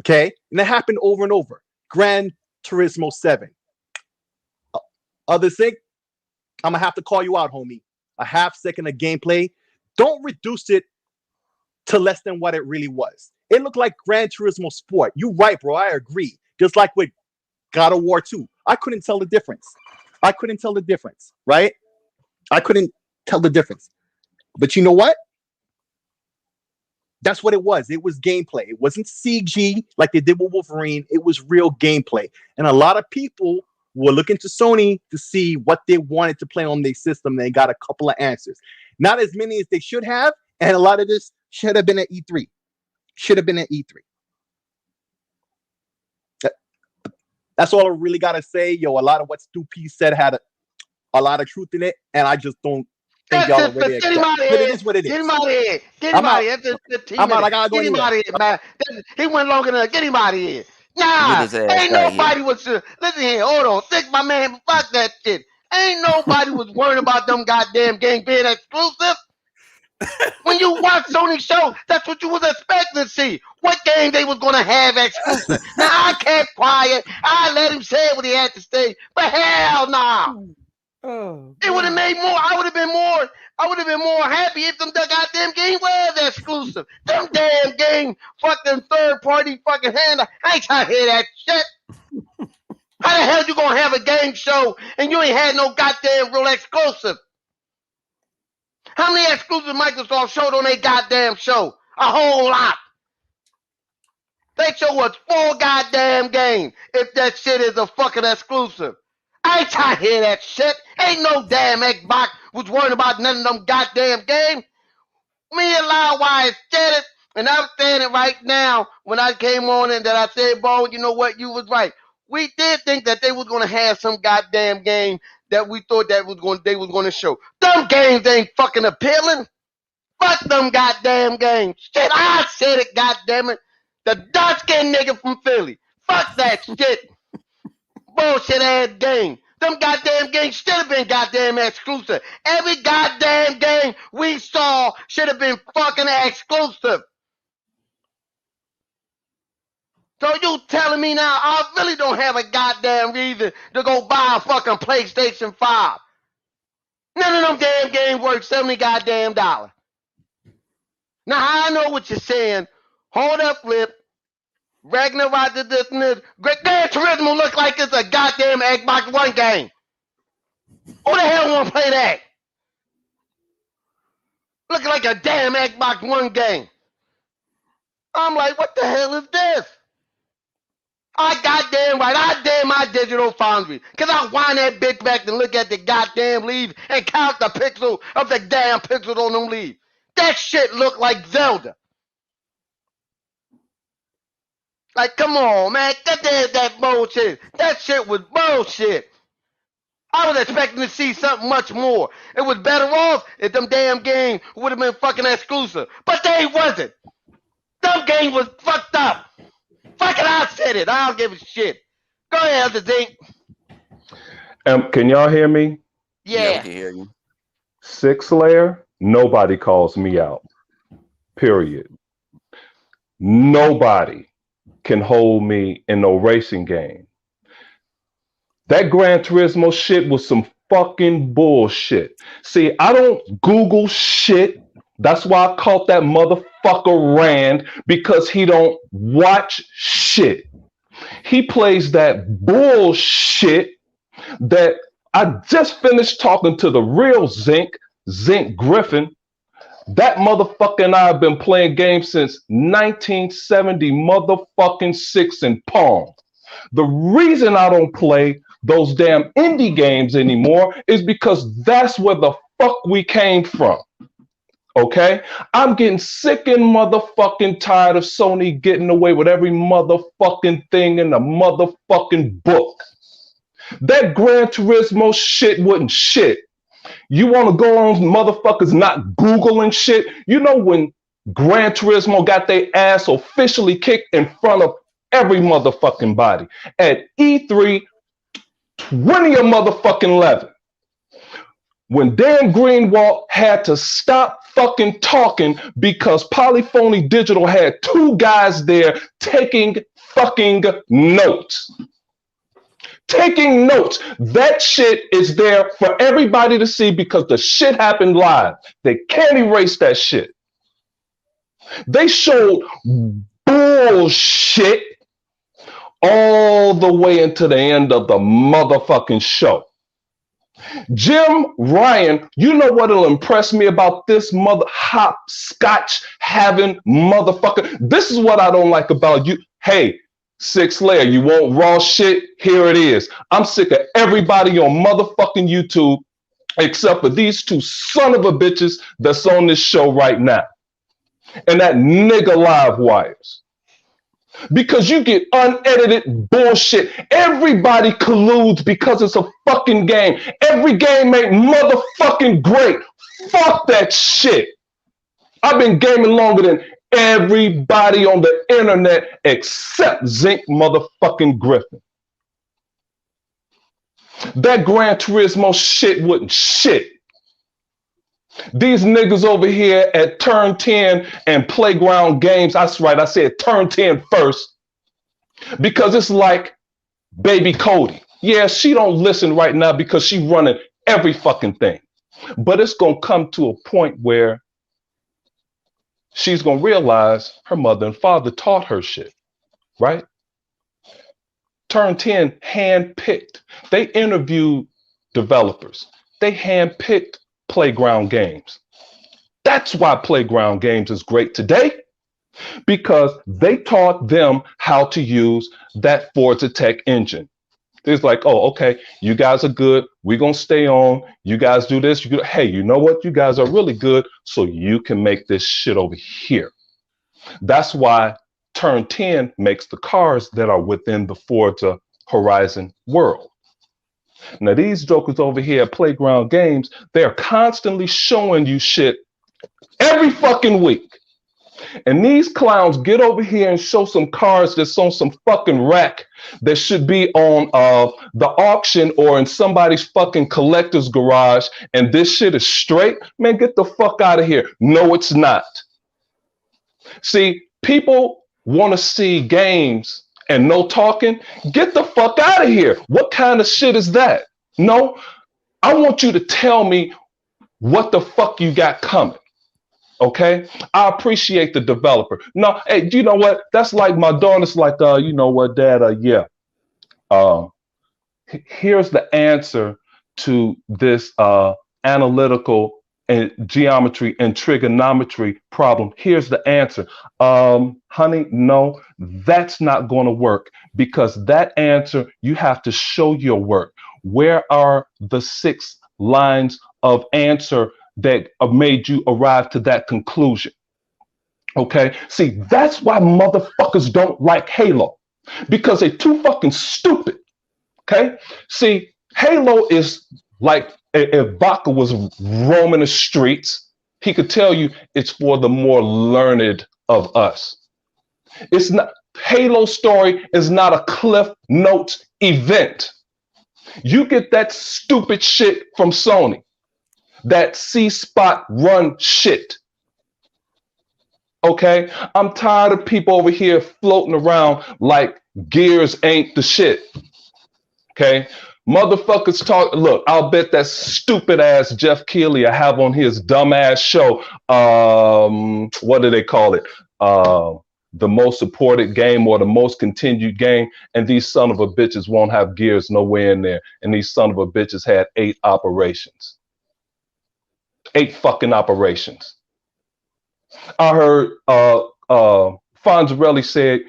Okay? And that happened over and over. Gran Turismo 7. Other thing, I'm going to have to call you out, homie. A half second of gameplay. Don't reduce it to less than what it really was. It looked like Gran Turismo Sport. You right, bro. I agree. Just like with God of War 2. I couldn't tell the difference. Right? I couldn't tell the difference. But you know what? That's what it was. It was gameplay. It wasn't CG like they did with Wolverine. It was real gameplay. And a lot of people were looking to Sony to see what they wanted to play on their system. They got a couple of answers. Not as many as they should have. And a lot of this should have been at E3. That's all I really got to say. Yo, a lot of what Stu P said had a lot of truth in it. And I just don't think y'all already accept. But it is what it is. Get him out of here. Get him out of here. I'm out. I gotta go. Get him out of here, man. He went long enough. Get him out of here. Nah, Get his ass ain't out nobody was. Listen here, hold on. Stick my man. Fuck that shit. Ain't nobody was worried about them goddamn games being exclusive. When you watch Sony show, that's what you was expecting to see. What game they was gonna have exclusive. Now I kept quiet. I let him say what he had to say. But hell nah. Oh, It would have made more. I would have been more happy if them goddamn game was exclusive. Them damn game fucking third party fucking hand. I ain't trying to hear that shit. How the hell you gonna have a game show and you ain't had no goddamn real exclusive? How many exclusive Microsoft showed on their goddamn show? A whole lot. They show us 4 goddamn games if that shit is a fucking exclusive. I ain't trying to hear that shit. Ain't no damn Xbox was worrying about none of them goddamn games. Me and Loudwire said it, and I'm saying it right now when I came on and that I said, Bo, you know what, you was right. We did think that they was going to have some goddamn game that we thought that they was going to show. Them games ain't fucking appealing. Fuck them goddamn games. Shit, I said it, goddamn it. The dark-skinned nigga from Philly. Fuck that shit. Bullshit ass game. Them goddamn games should have been goddamn exclusive. Every goddamn game we saw should have been fucking exclusive. So you telling me now I really don't have a goddamn reason to go buy a fucking PlayStation 5. None of them damn games worth $70 goddamn dollars. Now I know what you're saying. Hold up, Flip. Ragnarok did this and this. Gran Turismo looks like it's a goddamn Xbox One game. Who the hell want to play that? Looking like a damn Xbox One game. I'm like, what the hell is this? I goddamn right, I damn my digital foundry. Cause I wind that bitch back and look at the goddamn leaves and count the pixel of the damn pixels on them leaves. That shit look like Zelda. Like, come on, man. That bullshit. That shit was bullshit. I was expecting to see something much more. It was better off if them damn games would have been fucking exclusive. But they wasn't. Them games was fucked up. Fucking I said it. I don't give a shit. Go ahead, Elder Zink. Can y'all hear me? Yeah, we Yeah. can hear you. 6-layer, nobody calls me out. Period. Nobody can hold me in no racing game. That Gran Turismo shit was some fucking bullshit. See, I don't Google shit. That's why I caught that motherfucker Rand, because he don't watch shit. He plays that bullshit that I just finished talking to the real Zink Griffin. That motherfucker and I have been playing games since 1970 motherfucking 6 in Pong. The reason I don't play those damn indie games anymore is because that's where the fuck we came from. Okay? I'm getting sick and motherfucking tired of Sony getting away with every motherfucking thing in the motherfucking book. That Gran Turismo shit wasn't shit. You want to go on motherfuckers not Googling shit? You know when Gran Turismo got their ass officially kicked in front of every motherfucking body at E3 2011, when Dan Greenwald had to stop fucking talking because Polyphony Digital had two guys there taking fucking notes. Taking notes. That shit is there for everybody to see because the shit happened live. They can't erase that shit. They showed bullshit all the way into the end of the motherfucking show. Jim Ryan, you know what'll impress me about this mother hopscotch having motherfucker? This is what I don't like about you. Hey, 6-layer, you want raw shit? Here it is. I'm sick of everybody on motherfucking YouTube except for these two son of a bitches that's on this show right now. And that nigga Live Wires. Because you get unedited bullshit. Everybody colludes because it's a fucking game. Every game ain't motherfucking great. Fuck that shit. I've been gaming longer than everybody on the internet except Zink motherfucking Griffin. That Gran Turismo shit wasn't shit. These niggas over here at Turn 10 and Playground Games, that's right, I said Turn 10 first, because it's like baby Cody. Yeah, she don't listen right now because she running every fucking thing. But it's going to come to a point where she's going to realize her mother and father taught her shit, right? Turn 10 handpicked. They interviewed developers. They handpicked Playground Games. That's why Playground Games is great today, because they taught them how to use that Forza Tech engine. It's like, oh, okay, you guys are good. We're going to stay on. You guys do this. Hey, you know what? You guys are really good, so you can make this shit over here. That's why Turn 10 makes the cars that are within the Forza Horizon world. Now, these jokers over here at Playground Games, they're constantly showing you shit every fucking week. And these clowns get over here and show some cars that's on some fucking rack that should be on the auction or in somebody's fucking collector's garage, and this shit is straight. Man, get the fuck out of here. No, it's not. See, people want to see games and no talking, get the fuck out of here. What kind of shit is that? No, I want you to tell me what the fuck you got coming. Okay, I appreciate the developer. No, hey, you know what? That's like my daughter's like, you know what, Dad? Yeah. Um, Here's the answer to this analytical and geometry and trigonometry problem. Here's the answer. Honey, no, that's not going to work because that answer, you have to show your work. Where are the 6 lines of answer that made you arrive to that conclusion? Okay, see, that's why motherfuckers don't like Halo because they're too fucking stupid. Okay. See, Halo is like if Baca was roaming the streets, he could tell you it's for the more learned of us. It's not Halo story is not a Cliff Notes event. You get that stupid shit from Sony, that C spot run shit. Okay, I'm tired of people over here floating around like Gears ain't the shit. Okay, motherfuckers talk. Look, I'll bet that stupid ass Jeff Keighley I have on his dumbass show. What do they call it? The most supported game or the most continued game, and these son of a bitches won't have Gears nowhere in there. And these son of a bitches had 8 operations, 8 fucking operations. I heard Fonzarelli said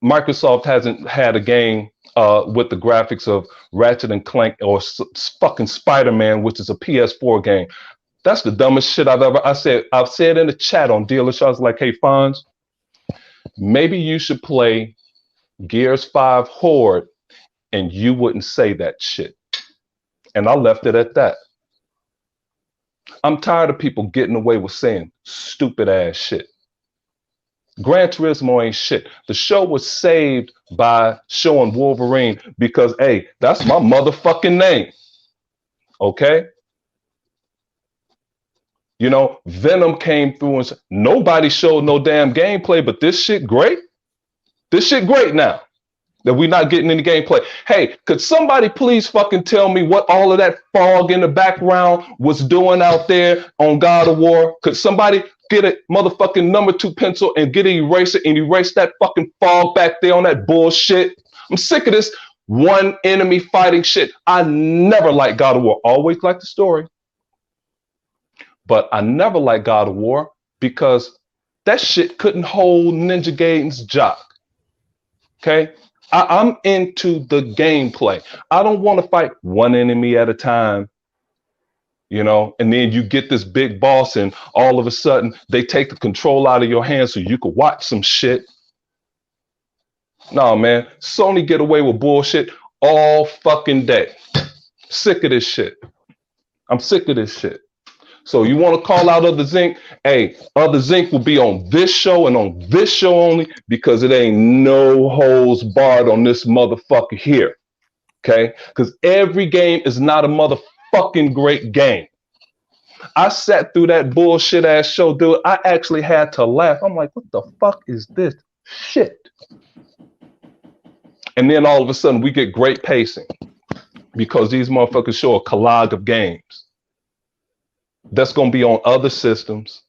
Microsoft hasn't had a game with the graphics of Ratchet and Clank or fucking Spider-Man, which is a PS4 game. That's the dumbest shit I've ever. I've said in the chat on Dealer Shots, like, hey, Fonz, maybe you should play Gears 5 Horde, and you wouldn't say that shit. And I left it at that. I'm tired of people getting away with saying stupid ass shit. Gran Turismo ain't shit. The show was saved by showing Wolverine because, hey, that's my motherfucking name. Okay? You know, Venom came through and nobody showed no damn gameplay, but this shit great. This shit great now that we're not getting any gameplay. Hey, could somebody please fucking tell me what all of that fog in the background was doing out there on God of War? Could somebody get a motherfucking number 2 pencil and get an eraser and erase that fucking fog back there on that bullshit? I'm sick of this one enemy fighting shit. I never liked God of War. Always liked the story. But I never liked God of War because that shit couldn't hold Ninja Gaiden's jock. Okay? I'm into the gameplay. I don't want to fight one enemy at a time, you know, and then you get this big boss and all of a sudden they take the control out of your hands so you could watch some shit. No, man. Sony get away with bullshit all fucking day. Sick of this shit. I'm sick of this shit. So you want to call out Other Zinc? Hey, Other Zinc will be on this show and on this show only because it ain't no holds barred on this motherfucker here. Okay? Because every game is not a motherfucking great game. I sat through that bullshit ass show, dude. I actually had to laugh. I'm like, what the fuck is this shit? And then all of a sudden we get great pacing because these motherfuckers show a collage of games that's going to be on other systems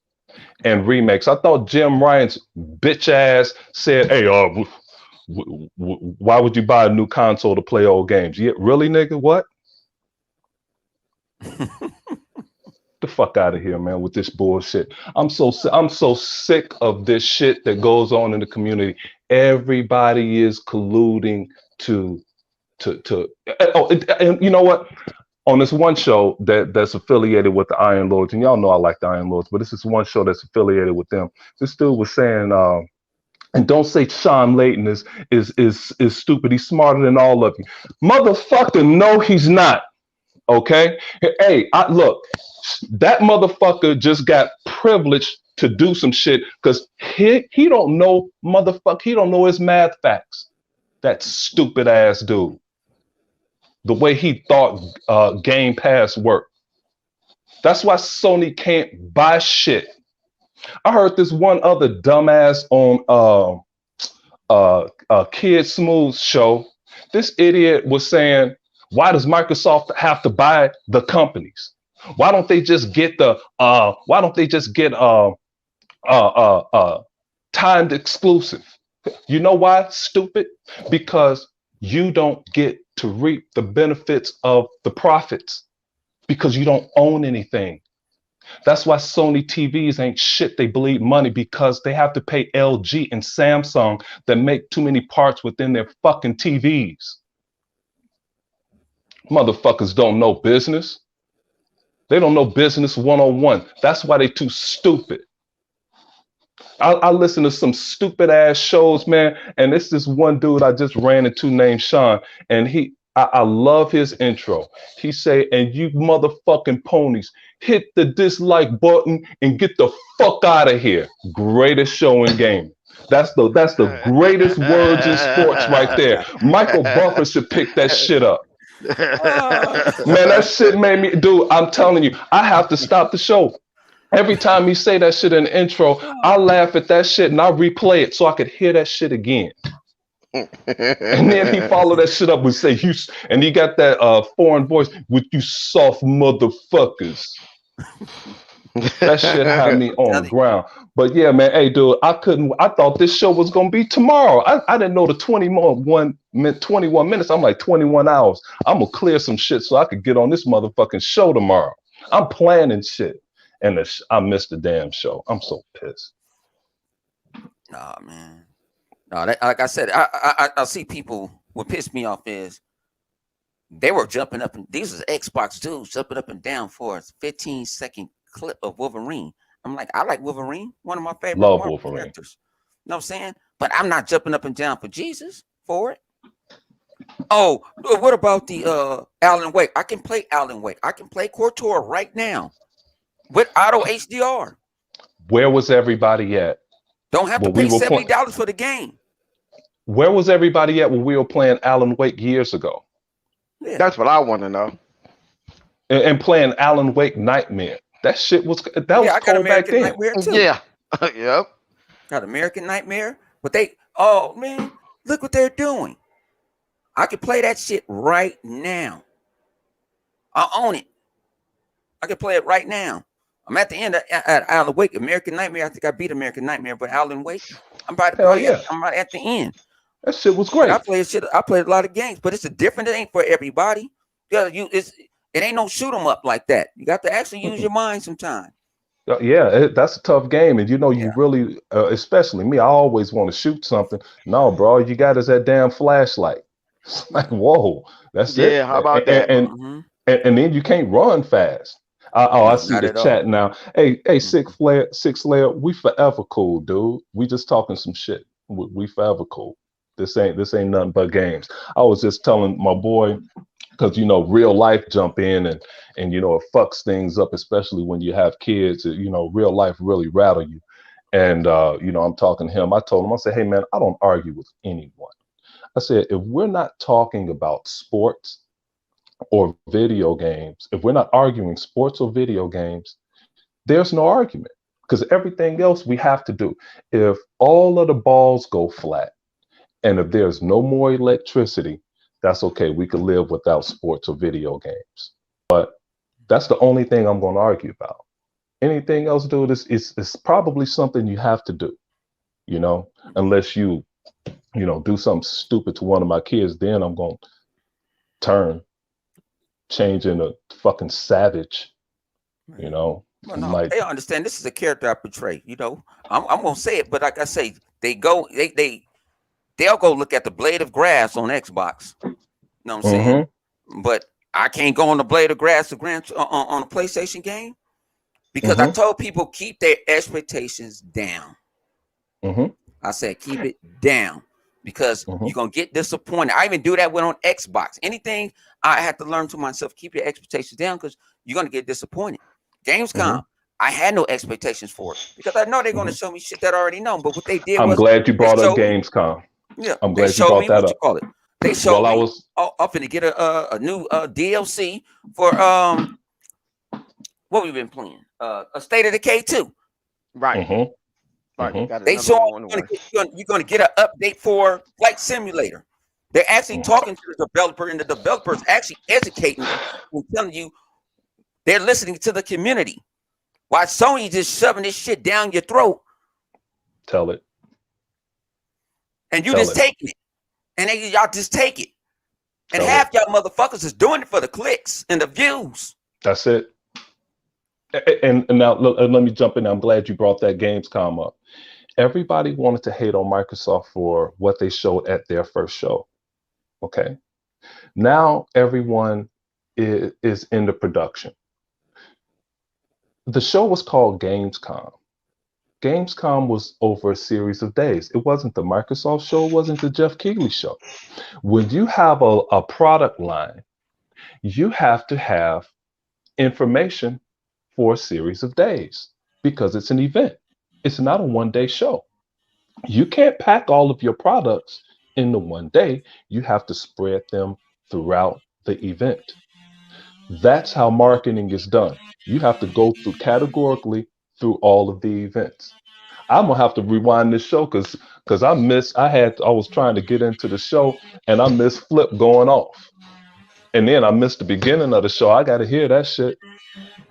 and remakes. I thought Jim Ryan's bitch ass said, hey, why would you buy a new console to play old games? Yeah, really, nigga? What? The fuck out of here, man, with this bullshit. I'm so sick of this shit that goes on in the community. Everybody is colluding to and you know what? On this one show that's affiliated with the Iron Lords, and y'all know I like the Iron Lords, but this is one show that's affiliated with them. This dude was saying, and don't say Sean Layton is stupid. He's smarter than all of you, motherfucker. No, he's not. Okay, hey, look, that motherfucker just got privileged to do some shit because he don't know motherfucker. He don't know his math facts. That stupid ass dude. The way he thought Game Pass worked. That's why Sony can't buy shit. I heard this one other dumbass on Kid Smooth show, this idiot was saying, why does Microsoft have to buy the companies? Why don't they just get timed exclusive? You know why, stupid? Because you don't get to reap the benefits of the profits because you don't own anything. That's why Sony TVs ain't shit. They bleed money because they have to pay LG and Samsung that make too many parts within their fucking TVs. Motherfuckers don't know business. They don't know business 101. That's why they too stupid. I listen to some stupid ass shows, man. And it's this one dude I just ran into named Sean. And I love his intro. He say, and you motherfucking ponies, hit the dislike button and get the fuck out of here. Greatest show in gaming. That's the greatest words in sports right there. Michael Buffer should pick that shit up. Man, that shit made me, dude, I'm telling you, I have to stop the show. Every time he say that shit in the intro, I laugh at that shit and I replay it so I could hear that shit again. And then he followed that shit up and say, you, and he got that foreign voice with you soft motherfuckers. That shit had me on the ground. But yeah, man, hey, dude, I thought this show was going to be tomorrow. I didn't know the 21 minutes. I'm like 21 hours. I'm going to clear some shit so I could get on this motherfucking show tomorrow. I'm planning shit. And I missed the damn show. I'm so pissed. Nah, man. No, that, like I said, I see people. What pissed me off is they were jumping up, and these are Xbox dudes jumping up and down for a 15-second clip of Wolverine. I'm like, I like Wolverine, one of my favorite Marvel characters. You know what I'm saying? But I'm not jumping up and down for Jesus for it. Oh, what about the Alan Wake? I can play Alan Wake. I can play KOTOR right now with auto HDR. Where was everybody at? Don't have to pay $70 for the game. Where was everybody at when we were playing Alan Wake years ago? Yeah. That's what I want to know. And playing Alan Wake Nightmare. That shit was I got American Nightmare too. Yeah. Yep. Got American Nightmare. But oh man, look what they're doing. I can play that shit right now. I own it. I can play it right now. I'm at the end of Alan Wake, American Nightmare. I think I beat American Nightmare, but Alan Wake, I'm about to play it. I'm right at the end. That shit was great. I played a lot of games, but it's different. It ain't for everybody. It ain't no shoot 'em up like that. You got to actually use your mind sometimes. Yeah, that's a tough game, and you really, especially me, I always want to shoot something. No, bro, all you got is that damn flashlight. It's like, whoa, that's it. Yeah, how about that? And then you can't run fast. I see the chat now. Hey, Six Layer, we forever cool, dude. We just talking some shit. We forever cool. This ain't nothing but games. I was just telling my boy, because real life jump in and it fucks things up, especially when you have kids. Real life really rattle you. And I'm talking to him. I told him, I said, hey man, I don't argue with anyone. I said, if we're not talking about sports or video games, if we're not arguing sports or video games, there's no argument, because everything else we have to do. If all of the balls go flat and if there's no more electricity, that's okay. We could live without sports or video games. But that's the only thing I'm going to argue about. Anything else, dude, it's probably something you have to do, unless you do something stupid to one of my kids, then I'm going to change into fucking savage, Well, no, they understand this is a character I portray. I'm gonna say it, but like I say, they'll go look at the blade of grass on Xbox. You know what I'm saying? But I can't go on the blade of grass on a PlayStation game because I told people keep their expectations down. I said keep it down. Because you're going to get disappointed. I even do that on Xbox. Anything I have to learn to myself, keep your expectations down because you're going to get disappointed. Gamescom, I had no expectations for it because I know they're going to show me shit that I already know. But what they did I'm glad you brought up Gamescom. Yeah, I'm glad you brought that up. They showed me I'm finna get a new DLC for what we've been playing. A State of Decay 2. Right. Right, Hmm. got They another saw one on the way. you're gonna get an update for Flight Simulator. They're actually talking to the developer, and the developer is actually educating you and telling you they're listening to the community. While Sony just shoving this shit down your throat, Tell it. and you Tell just it. taking it, and y'all just take it, and Tell it. half y'all motherfuckers is doing it for the clicks and the views. That's it. And now let me jump in. I'm glad you brought that Gamescom up. Everybody wanted to hate on Microsoft for what they showed at their first show. Okay. Now everyone is into production. The show was called Gamescom. Gamescom was over a series of days. It wasn't the Microsoft show, it wasn't the Jeff Keighley show. When you have a product line, you have to have information for a series of days because it's an event. It's not a 1 day show. You can't pack all of your products into 1 day. You have to spread them throughout the event. That's how marketing is done. You have to go through categorically through all of the events. I'm gonna have to rewind this show because I was trying to get into the show and I missed Flip going off. And then I missed the beginning of the show. I gotta hear that shit,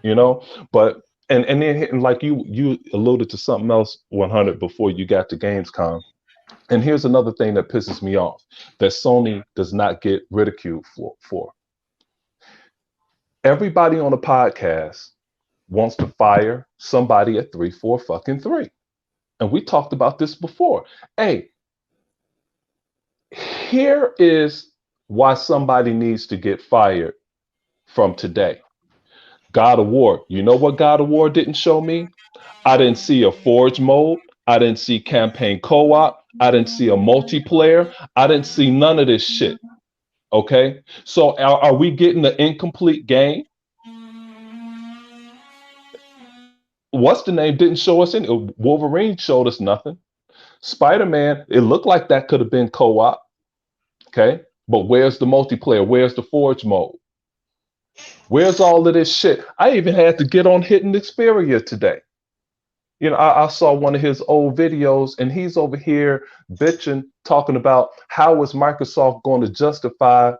you know? But and then like you alluded to something else 100 before you got to Gamescom. And here's another thing that pisses me off that Sony does not get ridiculed for. Everybody on the podcast wants to fire somebody at 343. And we talked about this before. Hey, here is why somebody needs to get fired from today. God of War. You know what God of War didn't show me? I didn't see a forge mode. I didn't see campaign co-op. I didn't see a multiplayer. I didn't see none of this shit. Okay. So are we getting the incomplete game? What's the name? Didn't show us any. Wolverine showed us nothing. Spider-Man, it looked like that could have been co-op. Okay. But where's the multiplayer? Where's the forge mode? Where's all of this shit? I even had to get on Hidden Xperia today. You know, I saw one of his old videos and he's over here bitching, talking about how is Microsoft going to justify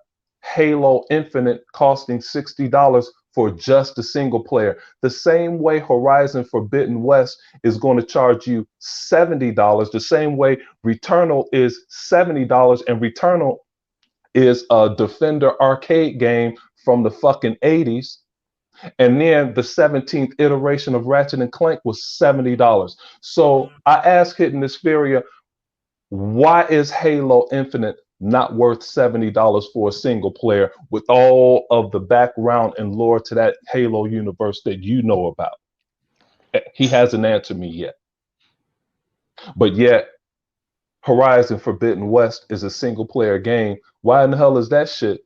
Halo Infinite costing $60 for just a single player. The same way Horizon Forbidden West is going to charge you $70, the same way Returnal is $70, and Returnal is a Defender arcade game from the fucking 80s. And then the 17th iteration of Ratchet and Clank was $70. So I asked Hidden Xperia, why is Halo Infinite not worth $70 for a single player with all of the background and lore to that Halo universe that you know about? He hasn't answered me yet. But yet, Horizon Forbidden West is a single player game. Why in the hell is that shit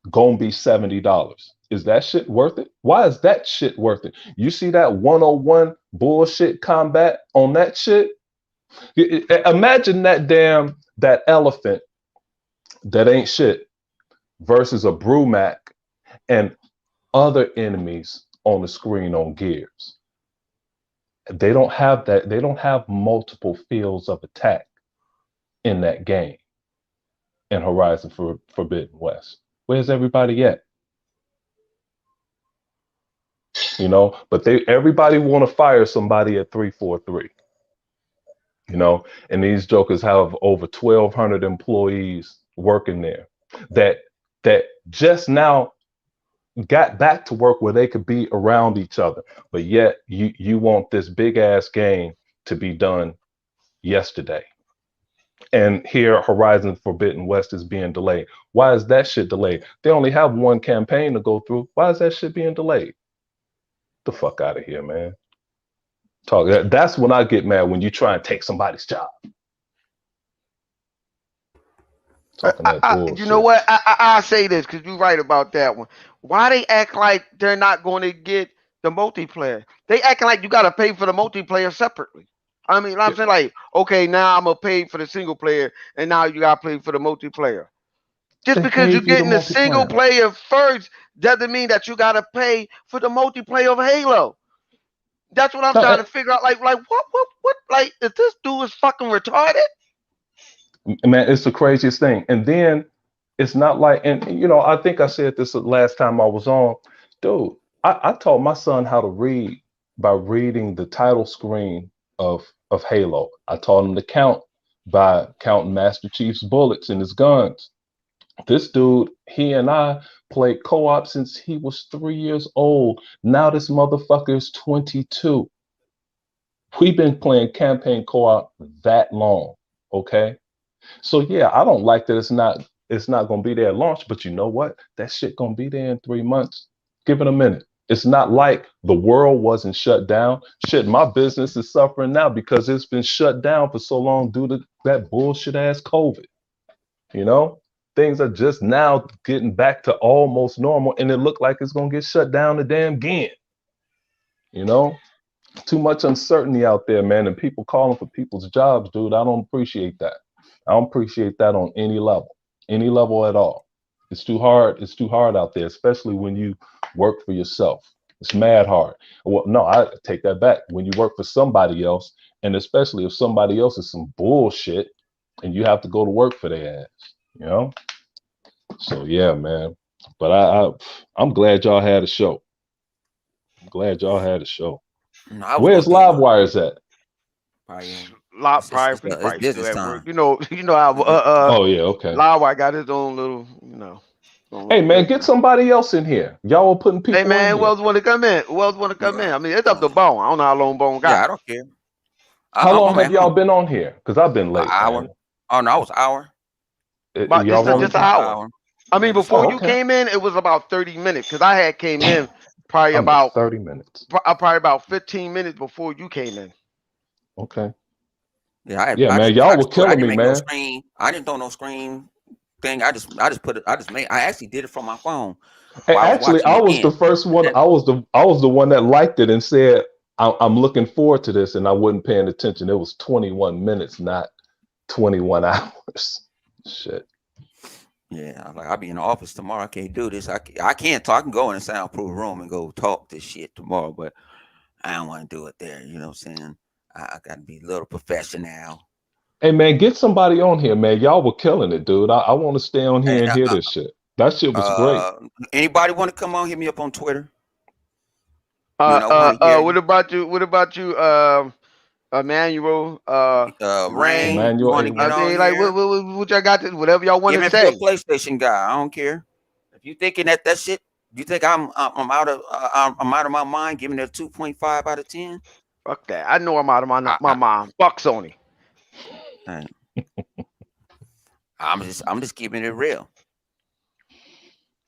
gonna be $70? Is that shit worth it? Why is that shit worth it? You see that 101 bullshit combat on that shit? Imagine that elephant that ain't shit versus a Brumac and other enemies on the screen on Gears. They don't have that. They don't have multiple fields of attack in that game in Horizon Forbidden West. Where's everybody at? You know, but everybody want to fire somebody at 343. You know, and these jokers have over 1,200 employees working there that just now got back to work where they could be around each other, but yet you want this big ass game to be done yesterday. And here Horizon Forbidden West is being delayed. Why is that shit delayed? They only have one campaign to go through. Why is that shit being delayed? The fuck out of here, man. That's when I get mad, when you try and take somebody's job. Talking that You know bullshit. what? I say this because you're right about that one. Why they act like they're not going to get the multiplayer? They acting like you got to pay for the multiplayer separately. I mean, I'm saying like, okay, now I'm gonna pay for the single player, and now you got to pay for the multiplayer. Just They because you're gave you the getting the single multiplayer. player first doesn't mean that you got to pay for the multiplayer of Halo. That's what I'm No, trying to figure out. Like, what? Like, is this dude is fucking retarded? man, it's the craziest thing. And then it's not like, and you know, I think I said this the last time I was on, dude. I taught my son how to read by reading the title screen of Halo. I taught him to count by counting Master Chief's bullets in his guns. This dude, he and I played co-op since he was 3 years old. Now this motherfucker is 22. We've been playing campaign co-op that long. Okay. So yeah, I don't like that it's not gonna be there at launch, but you know what? That shit gonna be there in 3 months. Give it a minute. It's not like the world wasn't shut down. Shit, my business is suffering now because it's been shut down for so long due to that bullshit ass COVID. You know? Things are just now getting back to almost normal, and it looked like it's gonna get shut down the damn again. You know? Too much uncertainty out there, man, and people calling for people's jobs, dude. I don't appreciate that. I don't appreciate that on any level at all. It's too hard. It's too hard out there, especially when you work for yourself. It's mad hard. Well, no, I take that back. When you work for somebody else, and especially if somebody else is some bullshit, and you have to go to work for their ass, you know. So yeah, man. But I'm glad y'all had a show. I'm glad y'all had a show. No, I was Where's gonna do Livewires at? probably Lot it's, probably, he it's probably still business at work. time. You know how Oh yeah, okay. Lawwhite got his own little, own Hey little man, business. get somebody else in here. Y'all were putting Hey people in man, who here. else want to come in? Who else want to come Yeah, in? I mean, it's up to Bone. I don't know how long Bone yeah, got. I don't care. How long I'm at have y'all home. been on here? Because I've been An late, hour. man. Oh no, I was an hour. But Y'all this is only just an been. hour. Hour. I Yeah, mean, this before Oh, hour. you okay. came in, it was about 30 minutes because I had came in probably I'm at about 30 minutes. probably about 15 minutes before you came in. Okay. Yeah, I Yeah, I man, just y'all I were just do it. I killing didn't me, make no man. screen. I didn't throw no screen thing. I just put it. I just made. I actually did it from my phone Hey, while I was actually, watching I it was the in. first one. That I was the one that liked it and said I'm looking forward to this, and I wasn't paying attention. It was 21 minutes, not 21 hours. Shit. yeah, I'm like I'll be in the office tomorrow. I can't do this. I can't talk. I can go in a soundproof room and go talk this shit tomorrow, but I don't want to do it there. You know what I'm saying? I got to be a little professional. Hey, man, get somebody on here, man. Y'all were killing it, dude. I want to stay on Hey, here and hear this shit. That shit was great. anybody want to come on? Hit me up on Twitter. We want to hear you. What about you? What about you? Emmanuel, Rain. Rain, you Emmanuel, want to get I on mean, like, here? what y'all got to, whatever y'all want to Even if you're a say. PlayStation guy, I don't care. If you thinking that shit, you think I'm I'm out of my mind, giving it a 2.5 out of 10. Fuck that. I know I'm out of I, my I, mind. Fuck Sony. I I'm just keeping it real.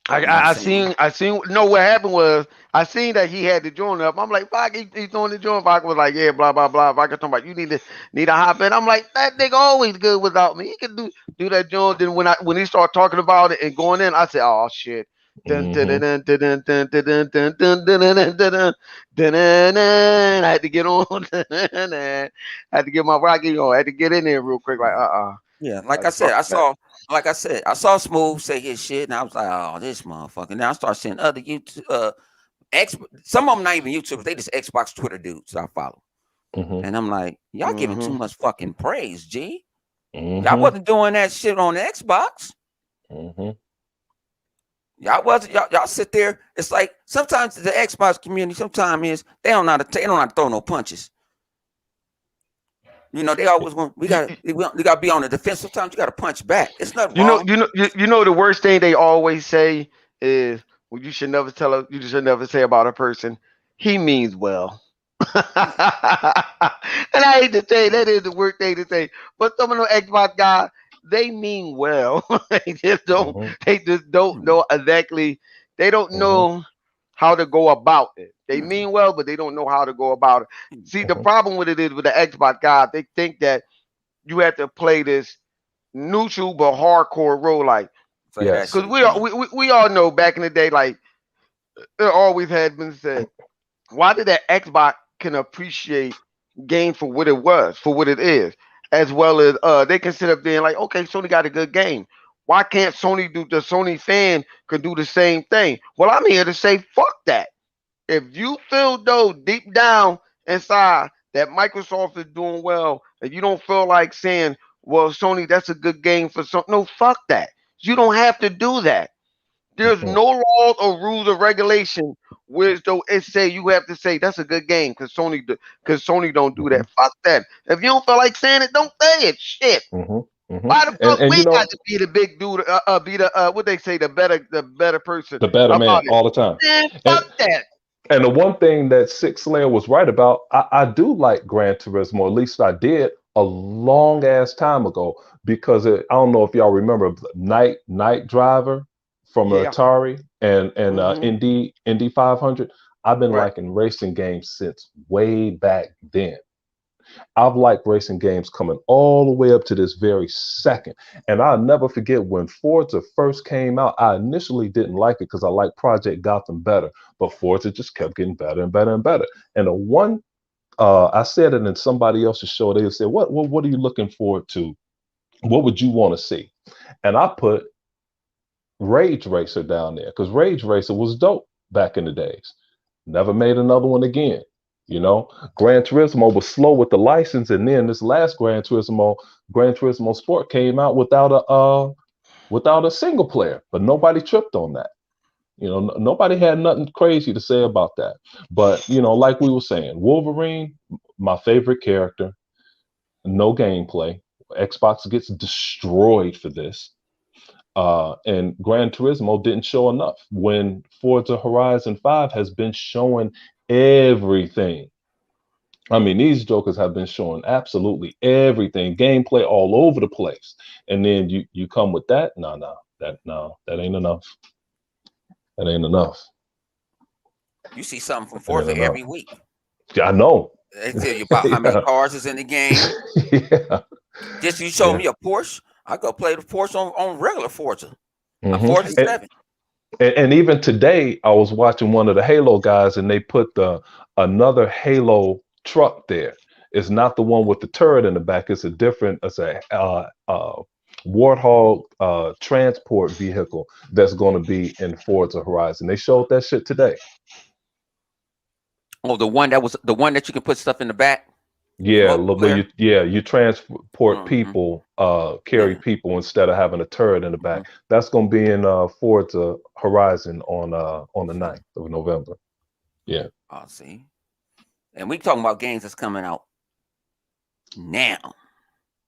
You know what I'm saying? I seen. No, what happened was I seen that he had the joint up. I'm like, fuck, he's throwing the joint. Fuck was like, yeah, blah blah blah. Fuck talking about you need to hop in. I'm like, that nigga always good without me. He can do that joint. Then when he started talking about it and going in, I said, oh shit. Dun, dun, dun, hmm dun, dun, dun, dun, dun, dun, dun, dun, dun, dun, dun, dun, dun, dun, dun. I had to get on. I had to get my rocket on. I had to get in there real quick. Like, Yeah, like I like said, fuck that. I saw Smooth say his shit, and I was like, oh, this motherfucker. Now I start seeing other YouTube, X, some of them not even YouTubers, they just Xbox Twitter dudes I follow, hmm and I'm like, y'all giving too Hmm. much fucking praise, G. Y'all hmm wasn't doing that shit on the Xbox. hmm Y'all wasn't. Y'all sit there. It's like sometimes the Xbox community, sometimes is they don't know how to throw no punches. You know, they always want we gotta be on the defense. Sometimes you gotta punch back. It's nothing wrong. You know the worst thing they always say is, well, you should never you should never say about a person, he means well. And I hate to say that is the worst thing to say, but some of the Xbox guys, they mean well. hmm They just don't Hmm. know exactly. They don't hmm know how to go about it. They mean well, but they don't know how to go about it. See, the hmm problem with it is with the Xbox guys, they think that you have to play this neutral but hardcore role, like, Say that Yes. because shit again. we all know back in the day, like, it always had been said, why did that Xbox can appreciate game for what it was, for what it is, as well as they consider being like, okay, Sony got a good game. Why can't Sony do the Sony fan could do the same thing? Well, I'm here to say fuck that. If you feel though deep down inside that Microsoft is doing well, and you don't feel like saying, "Well, Sony, that's a good game for some." No, fuck that. You don't have to do that. There's Mhm. no laws or rules or regulation where though it say you have to say that's a good game because Sony don't do Mhm. that. Fuck that. If you don't feel like saying it, don't say it. Shit. Mhm. Mhm. Why the fuck And we you got know, to be the big dude? Be the what they say the better person the better about man it. all the time. Man, And fuck that. and the one thing that Six Slayer was right about, I do like Gran Turismo. At least I did a long ass time ago because I don't know if y'all remember Night Driver from Yeah. Atari and Hmm. Indy 500. I've been Right. liking racing games since way back then. I've liked racing games coming all the way up to this very second. And I'll never forget when Forza first came out. I initially didn't like it because I liked Project Gotham better, but Forza just kept getting better and better and better. And the one I said it in somebody else's show, they said, what are you looking forward to? What would you want to see? And I put Rage Racer down there because Rage Racer was dope back in the days. Never made another one again. You know, Gran Turismo was slow with the license, and then this last Gran Turismo Sport came out without a single player, but nobody tripped on that. You know, nobody had nothing crazy to say about that. But you know, like we were saying, Wolverine, my favorite character, no gameplay. Xbox gets destroyed for this. And Gran Turismo didn't show enough when Forza Horizon 5 has been showing everything. I mean, these jokers have been showing absolutely everything, gameplay all over the place. And then you come with that? No, that ain't enough. That ain't enough. You see something from That ain't Forza enough. every week. Yeah, I know. They tell you about how many Yeah. cars is in the game. Yeah. Just you show Yeah. me a Porsche, I go play the Porsche on regular Forza, a hmm Forza And, 7. and even today, I was watching one of the Halo guys, and they put the another Halo truck there. It's not the one with the turret in the back. It's a different. It's a Warthog transport vehicle that's going to be in Forza Horizon. They showed that shit today. Oh, the one that was the one that you can put stuff in the back, Yeah, where multiplayer. you transport Hmm. people, carry Yeah. people instead of having a turret in the Hmm. back. That's going to be in Forza Horizon on the See, 9th of November. Yeah. I see. And we talking about games that's coming out now.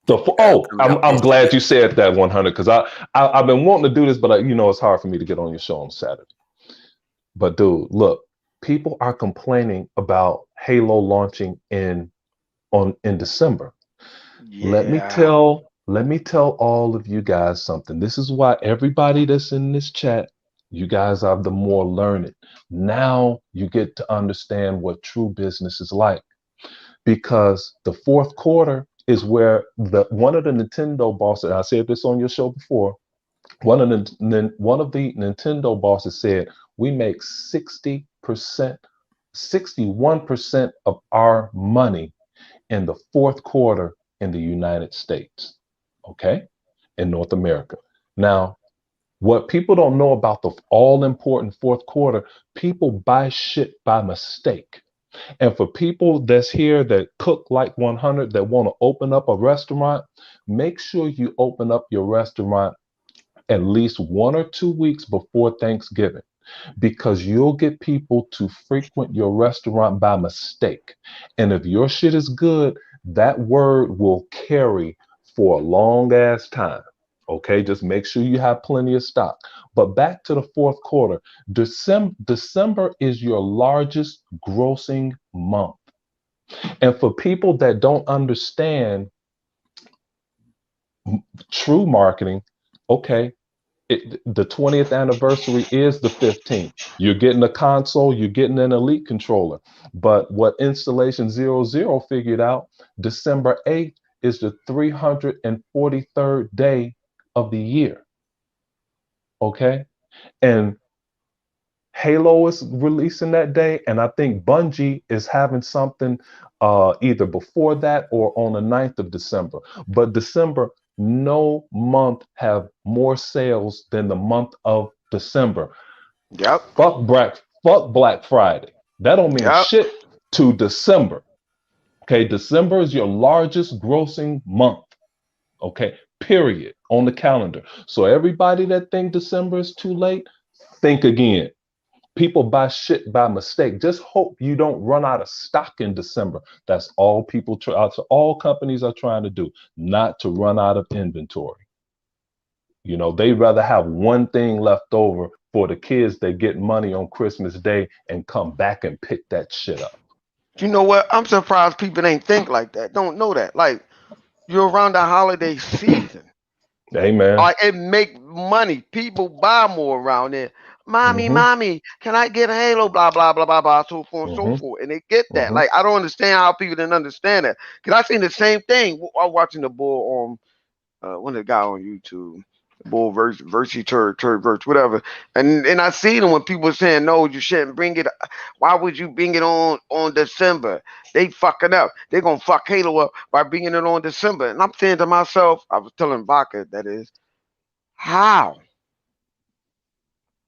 Coming I'm out this glad year. you said that 100 because I've been wanting to do this, but it's hard for me to get on your show on Saturday. But dude, look, people are complaining about Halo launching in December. Yeah. Let me tell all of you guys something. This is why everybody that's in this chat, you guys are the more learned. Now you get to understand what true business is like because the fourth quarter is where the one of the Nintendo bosses, I said this on your show before, one of the Nintendo bosses said we make 60%, 61% of our money in the fourth quarter in the United States, okay, in North America. Now, what people don't know about the all important fourth quarter, people buy shit by mistake. And for people that's here that cook like 100 that want to open up a restaurant, make sure you open up your restaurant at least 1 or 2 weeks before Thanksgiving because you'll get people to frequent your restaurant by mistake. And if your shit is good, that word will carry for a long ass time. Okay, just make sure you have plenty of stock. But back to the fourth quarter, December is your largest grossing month. And for people that don't understand true marketing, okay, the 20th anniversary is the 15th. You're getting a console, you're getting an elite controller. But what Installation 00 figured out, December 8th is the 343rd day of the year. Okay? And Halo is releasing that day, and I think Bungie is having something either before that or on the 9th of December. But December, no month have more sales than the month of December. Yep. Fuck Black Friday. That don't mean Yep. shit. to December. Okay, December is your largest grossing month. Okay, period, on the calendar. So everybody that think December is too late, think again. People buy shit by mistake. Just hope you don't run out of stock in December. That's all people try. That's all companies are trying to do, not to run out of inventory. You know, they'd rather have one thing left over for the kids that get money on Christmas Day and come back and pick that shit up. You know what? I'm surprised people ain't think like that. Don't know that. Like you're around the holiday season. Amen. Like it make money. People buy more around there. Mommy, Mm-hmm. mommy, can I get a Halo? Blah blah blah blah blah, so forth and so Mm-hmm. forth. And they get that. Mm-hmm. Like I don't understand how people didn't understand that. Cause I seen the same thing. I was watching the bull on one of the guy on YouTube. Bull versus turd verse whatever, and I seen them when people were saying no, you shouldn't bring it. Why would you bring it on December? They fucking up. They gonna fuck Halo up by bringing it on December. And I'm saying to myself, I was telling Vodka that is how.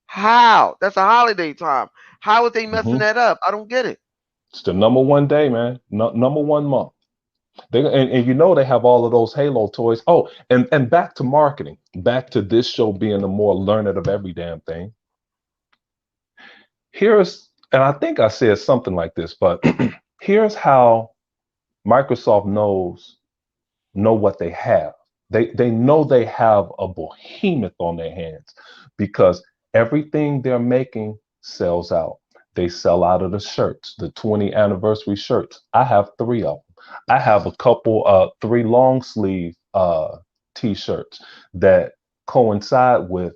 How? That's a holiday time. How are they messing Mm-hmm. that up? I don't get it. It's the number one day, man. Number one month. And you know they have all of those Halo toys. Oh, and back to marketing, back to this show being the more learned of every damn thing. Here's, and I think I said something like this, but here's how Microsoft know what they have. They know they have a behemoth on their hands because everything they're making sells out. They sell out of the shirts, the 20 anniversary shirts. I have 3 of them. I have a couple 3 long sleeve t-shirts that coincide with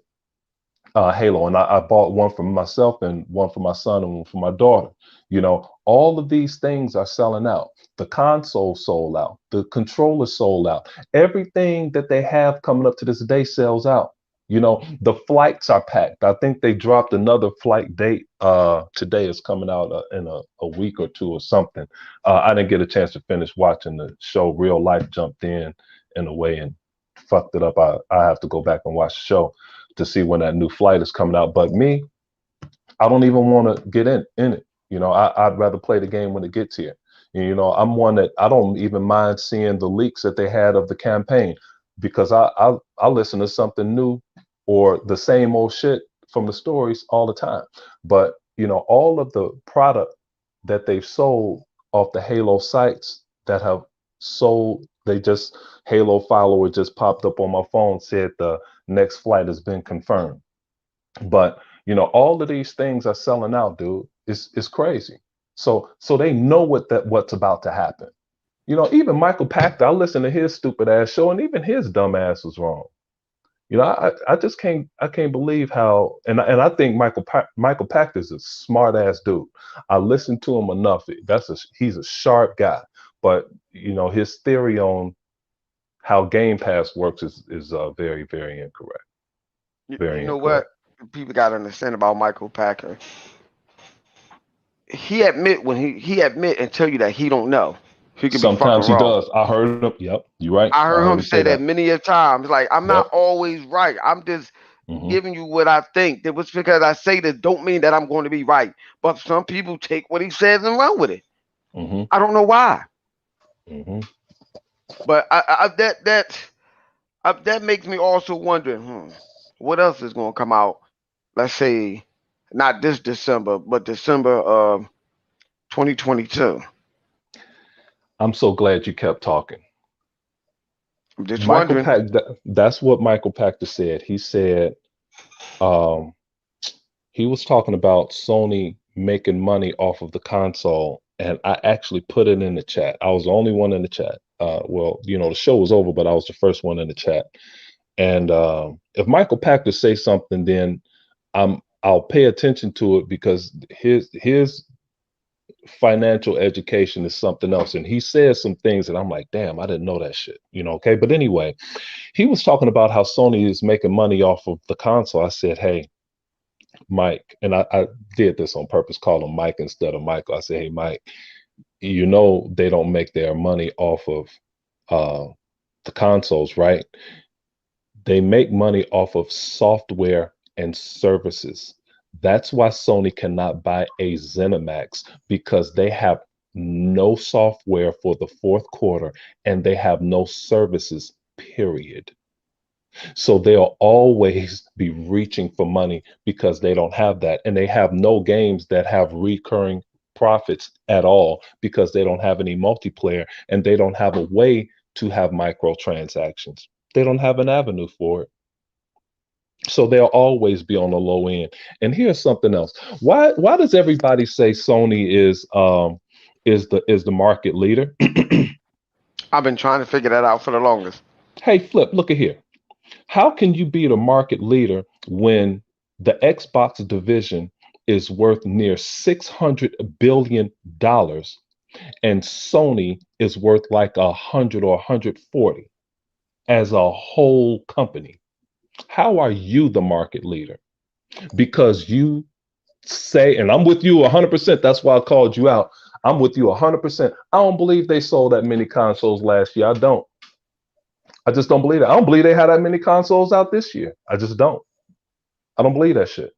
Halo, and I bought one for myself and one for my son and one for my daughter. You know, all of these things are selling out. The console sold out. The controller sold out. Everything that they have coming up to this day sells out. You know, the flights are packed. I think they dropped another flight date today. Is coming out in a week or two or something. I didn't get a chance to finish watching the show. Real life jumped in a way and fucked it up. I have to go back and watch the show to see when that new flight is coming out. But me, I don't even want to get in it. You know, I'd rather play the game when it gets here. You know, I'm one that I don't even mind seeing the leaks that they had of the campaign because I listen to something new or the same old shit from the stories all the time. But you know, all of the product that they've sold off the Halo sites that have sold, they just Halo follower just popped up on my phone, said the next flight has been confirmed. But you know, all of these things are selling out, dude. It's crazy. So they know what's about to happen. You know, even Michael Pachter, I listened to his stupid ass show, and even his dumb ass was wrong. You know, I just can't believe how, and I think Michael Pachter is a smart ass dude. I listened to him enough. He's a sharp guy, but you know, his theory on how Game Pass works is very, very incorrect. You Very know what? incorrect. People gotta understand about Michael Packer. He admit when he admit and tell you that he don't know. He could be fucking Sometimes he wrong. does. I heard him. Yep, you're right. I I heard heard him him say say that that. many a times. Like I'm not Yep. always right. I'm just Hmm. giving you what I think. That was because I say this don't mean that I'm going to be right. But some people take what he says and run with it. Hmm. I don't know why. Hmm. But that makes me also wonder, what else is going to come out? Let's say not this December, but December of 2022. I'm so glad you kept talking. I'm just Michael wondering. Pack. That's what Michael Pachter said. He said um, he was talking about Sony making money off of the console, and I actually put it in the chat. I was the only one in the chat. Well, you know, the show was over, but I was the first one in the chat. And if Michael Pachter say something, then I'll pay attention to it because his financial education is something else. And he says some things that I'm like, damn, I didn't know that shit. You know, okay. But anyway, he was talking about how Sony is making money off of the console. I said, hey, Mike, and I did this on purpose, call him Mike instead of Michael. I said, hey, Mike, you know they don't make their money off of uh, the consoles, right? They make money off of software and services. That's why Sony cannot buy a ZeniMax because they have no software for the fourth quarter, and they have no services, period. So they'll always be reaching for money because they don't have that. And they have no games that have recurring profits at all because they don't have any multiplayer and they don't have a way to have microtransactions. They don't have an avenue for it. So they'll always be on the low end. And here's something else. Why does everybody say Sony is the market leader? I've been trying to figure that out for the longest. Hey, Flip, look at here. How can you be the market leader when the Xbox division is worth near $600 billion and Sony is worth like 100 or 140 as a whole company? How are you the market leader? Because you say, and I'm with you 100%. That's why I called you out. I'm with you 100%. I don't believe they sold that many consoles last year. I don't. I just don't believe it. I don't believe they had that many consoles out this year. I just don't. I don't believe that shit.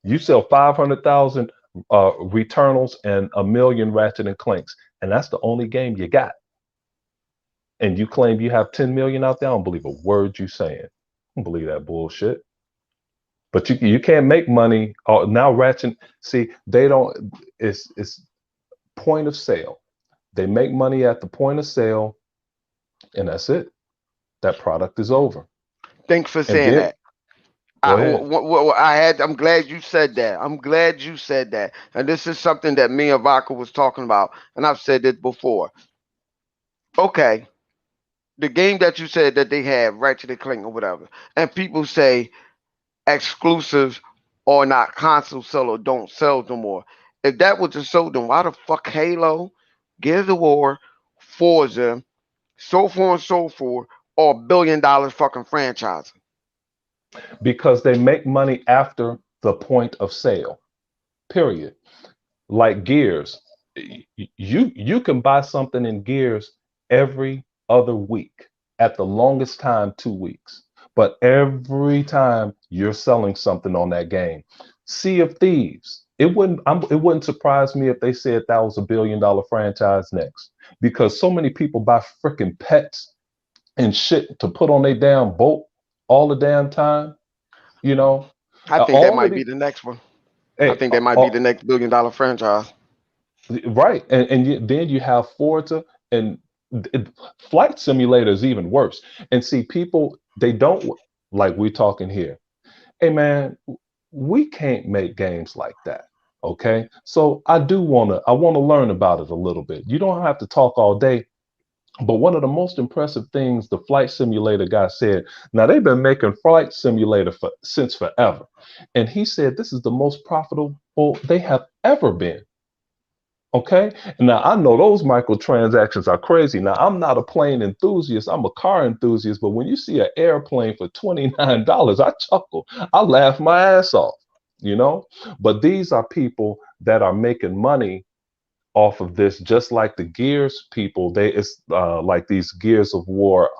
You sell 500,000 Returnals and 1 million Ratchet and Clanks, and that's the only game you got. And you claim you have 10 million out there. I don't believe a word you saying. I don't believe that bullshit. But you can't make money. Now Ratchet, see, they don't. It's point of sale. They make money at the point of sale, and that's it. That product is over. Thanks for And saying then that. go ahead. I'm glad you said that. I'm glad you said that. And this is something that me and Vodka was talking about, and I've said it before. Okay, the game that you said that they have, Ratchet and Clank or whatever, and people say exclusives or not console sell or don't sell no more. If that was the so, then why the fuck Halo, Gears of War, Forza, so forth and so forth, are $1 billion fucking franchises? Because they make money after the point of sale. Period. Like Gears, you can buy something in Gears every other week. At the longest time, 2 weeks. But every time you're selling something on that game. Sea of Thieves. It wouldn't surprise me if they said that was $1 billion franchise next. Because so many people buy freaking pets and shit to put on their damn boat all the damn time. You know, I think that all of might be the the next one. I hey, think that might be the next $1 billion franchise. right, then you have Forza and it, Flight Simulator is even worse. And see, people they don't like we talking here. Hey man, we can't make games like that. Okay, so I wanna learn about it a little bit. You don't have to talk all day. But one of the most impressive things the flight simulator guy said, now they've been making flight simulator since forever. And he said this is the most profitable they have ever been. Okay. Now I know those microtransactions are crazy. Now I'm not a plane enthusiast, I'm a car enthusiast, but when you see an airplane for $29, I chuckle. I laugh my ass off, you know? But these are people that are making money off of this, just like the Gears people. It's like these Gears of War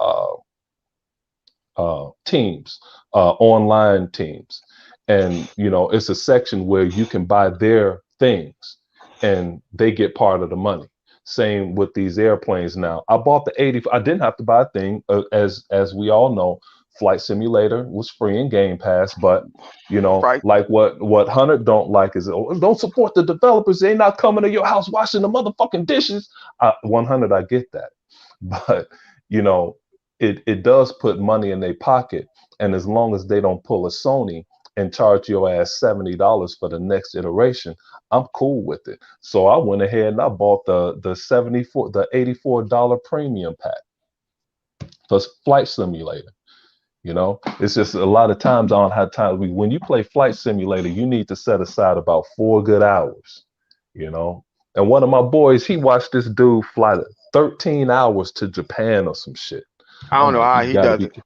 teams, online teams, and it's a section where you can buy their things, and they get part of the money. Same with these airplanes. Now, I bought the 80. I didn't have to buy a thing, as we all know. Flight Simulator was free in Game Pass, but Right. like what Hunter don't like is, oh, don't support the developers. They not coming to your house washing the motherfucking dishes. 100, I get that, but you know, it does put money in their pocket, and as long as they don't pull a Sony and charge your ass $70 for the next iteration, I'm cool with it. So I went ahead and I bought the $84 premium pack plus Flight Simulator. It's just a lot of times I don't have time. When you play Flight Simulator, you need to set aside about 4 good hours. You know, and one of my boys, he watched this dude fly 13 hours to Japan or some shit. I don't I'm know like, how you he gotta does be. it.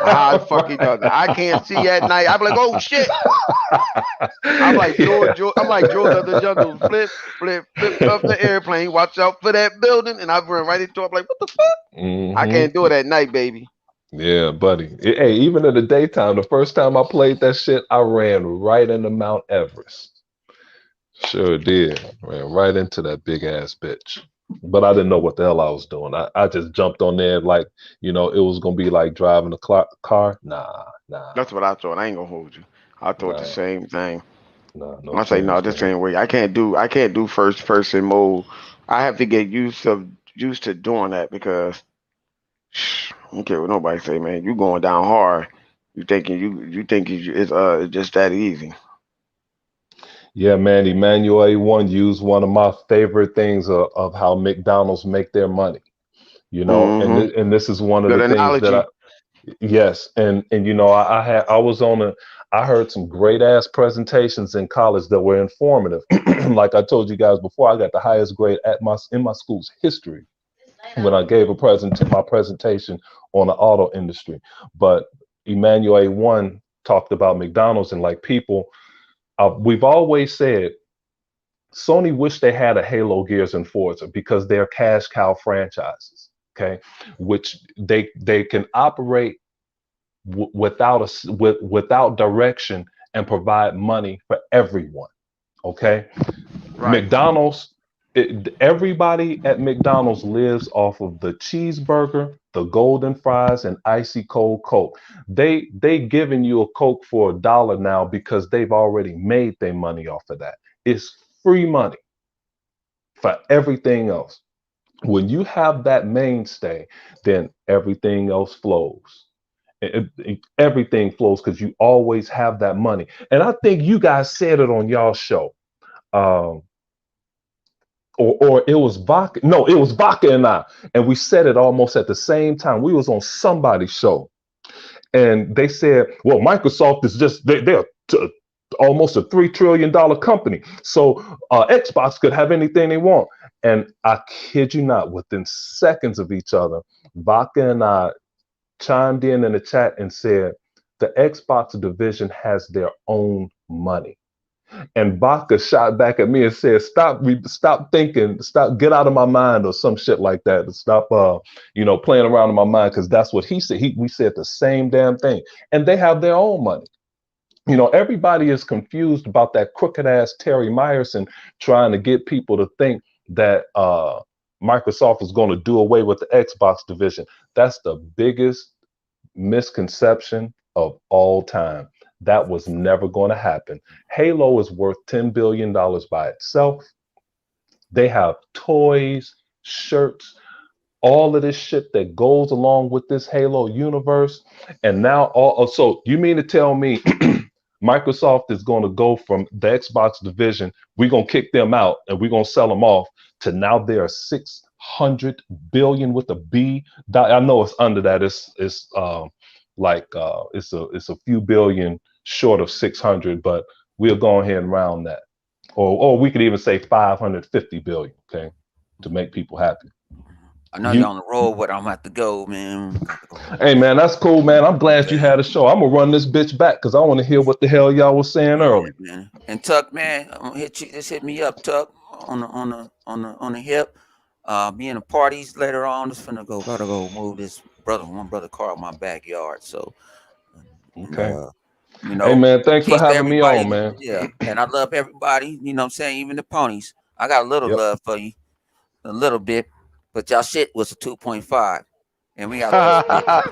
How the fuck he does it? I can't see at night. I'm like, oh shit. I'm like George. I'm like George of the Jungle. Flip, flip, flip off the airplane. Watch out for that building. And I run right into it. I'm like, what the fuck? I Hmm. can't do it at night, baby. Yeah, buddy. Hey, even in the daytime, the first time I played that shit, I ran right into Mount Everest. Sure did. Ran right into that big ass bitch. But I didn't know what the hell I was doing. I just jumped on there like, it was gonna be like driving a car. Nah, nah, That's what I thought. I ain't gonna hold you. I thought the nah, same thing. nah, no I say no, chance, this man. ain't way. I can't do first person mode. I have to get used to doing that because I don't care what nobody say, man. You going down hard. You thinking it's just that easy. Yeah, man, Emmanuel A1 used one of my favorite things of how McDonald's make their money. Hmm. And this is one of Good the things that analogy. yes, and I heard some great ass presentations in college that were informative. Like I told you guys before, I got the highest grade in my school's history when I gave my presentation on the auto industry. But Emmanuel A1 talked about McDonald's and like people. We've always said Sony wish they had a Halo, Gears, and Forza because they're cash cow franchises. Okay, which they can operate without direction and provide money for everyone. Okay, Right. McDonald's. Everybody at McDonald's lives off of the cheeseburger, the golden fries, and icy cold Coke. They giving you a Coke for $1 now because they've already made their money off of that. It's free money for everything else. When you have that mainstay, then everything else flows. Everything flows because you always have that money. And I think you guys said it on y'all show. Um, or it was Vaca. No, it was Vaca and we said it almost at the same time. We was on somebody's show, and they said, "Well, Microsoft is just they're almost a $3 trillion company, so Xbox could have anything they want." And I kid you not, within seconds of each other, Vaca and I chimed in the chat and said, "The Xbox division has their own money." And Baca shot back at me and said, stop thinking, stop, get out of my mind," or some shit like that. Stop, playing around in my mind, because that's what he said. We said the same damn thing. And they have their own money. Everybody is confused about that crooked ass Terry Myerson trying to get people to think that Microsoft is going to do away with the Xbox division. That's the biggest misconception of all time. That was never going to happen. Halo is worth $10 billion by itself. They have toys, shirts, all of this shit that goes along with this Halo universe. And now, so you mean to tell me Microsoft is going to go from the Xbox division, we're going to kick them out and we're going to sell them off, to now they are 600 billion with a B. I know it's under that. It's a few billion short of 600, but we'll go ahead and round that. Or we could even say 550 billion, okay, to make people happy. I know you're You on the road, but I'm gonna have to go, man. Got to go. Hey man, that's cool, man. I'm glad you Yeah, had a show. I'm gonna run this bitch back because I want to hear what the hell y'all was saying yeah, earlier. man. And Tuck, man, I'm gonna hit you. Just hit me up, Tuck, on the hip. Me and the parties later on. Just finna go. Gotta go move this one brother car in my backyard. So, and Okay. you Hey know, man, thanks for peace to having me on, everybody. man. Yeah, and I love everybody. You know what I'm saying? Even the ponies. I got a little Yep. love for you, a little bit, but y'all shit was a 2.5, and we out this bitch.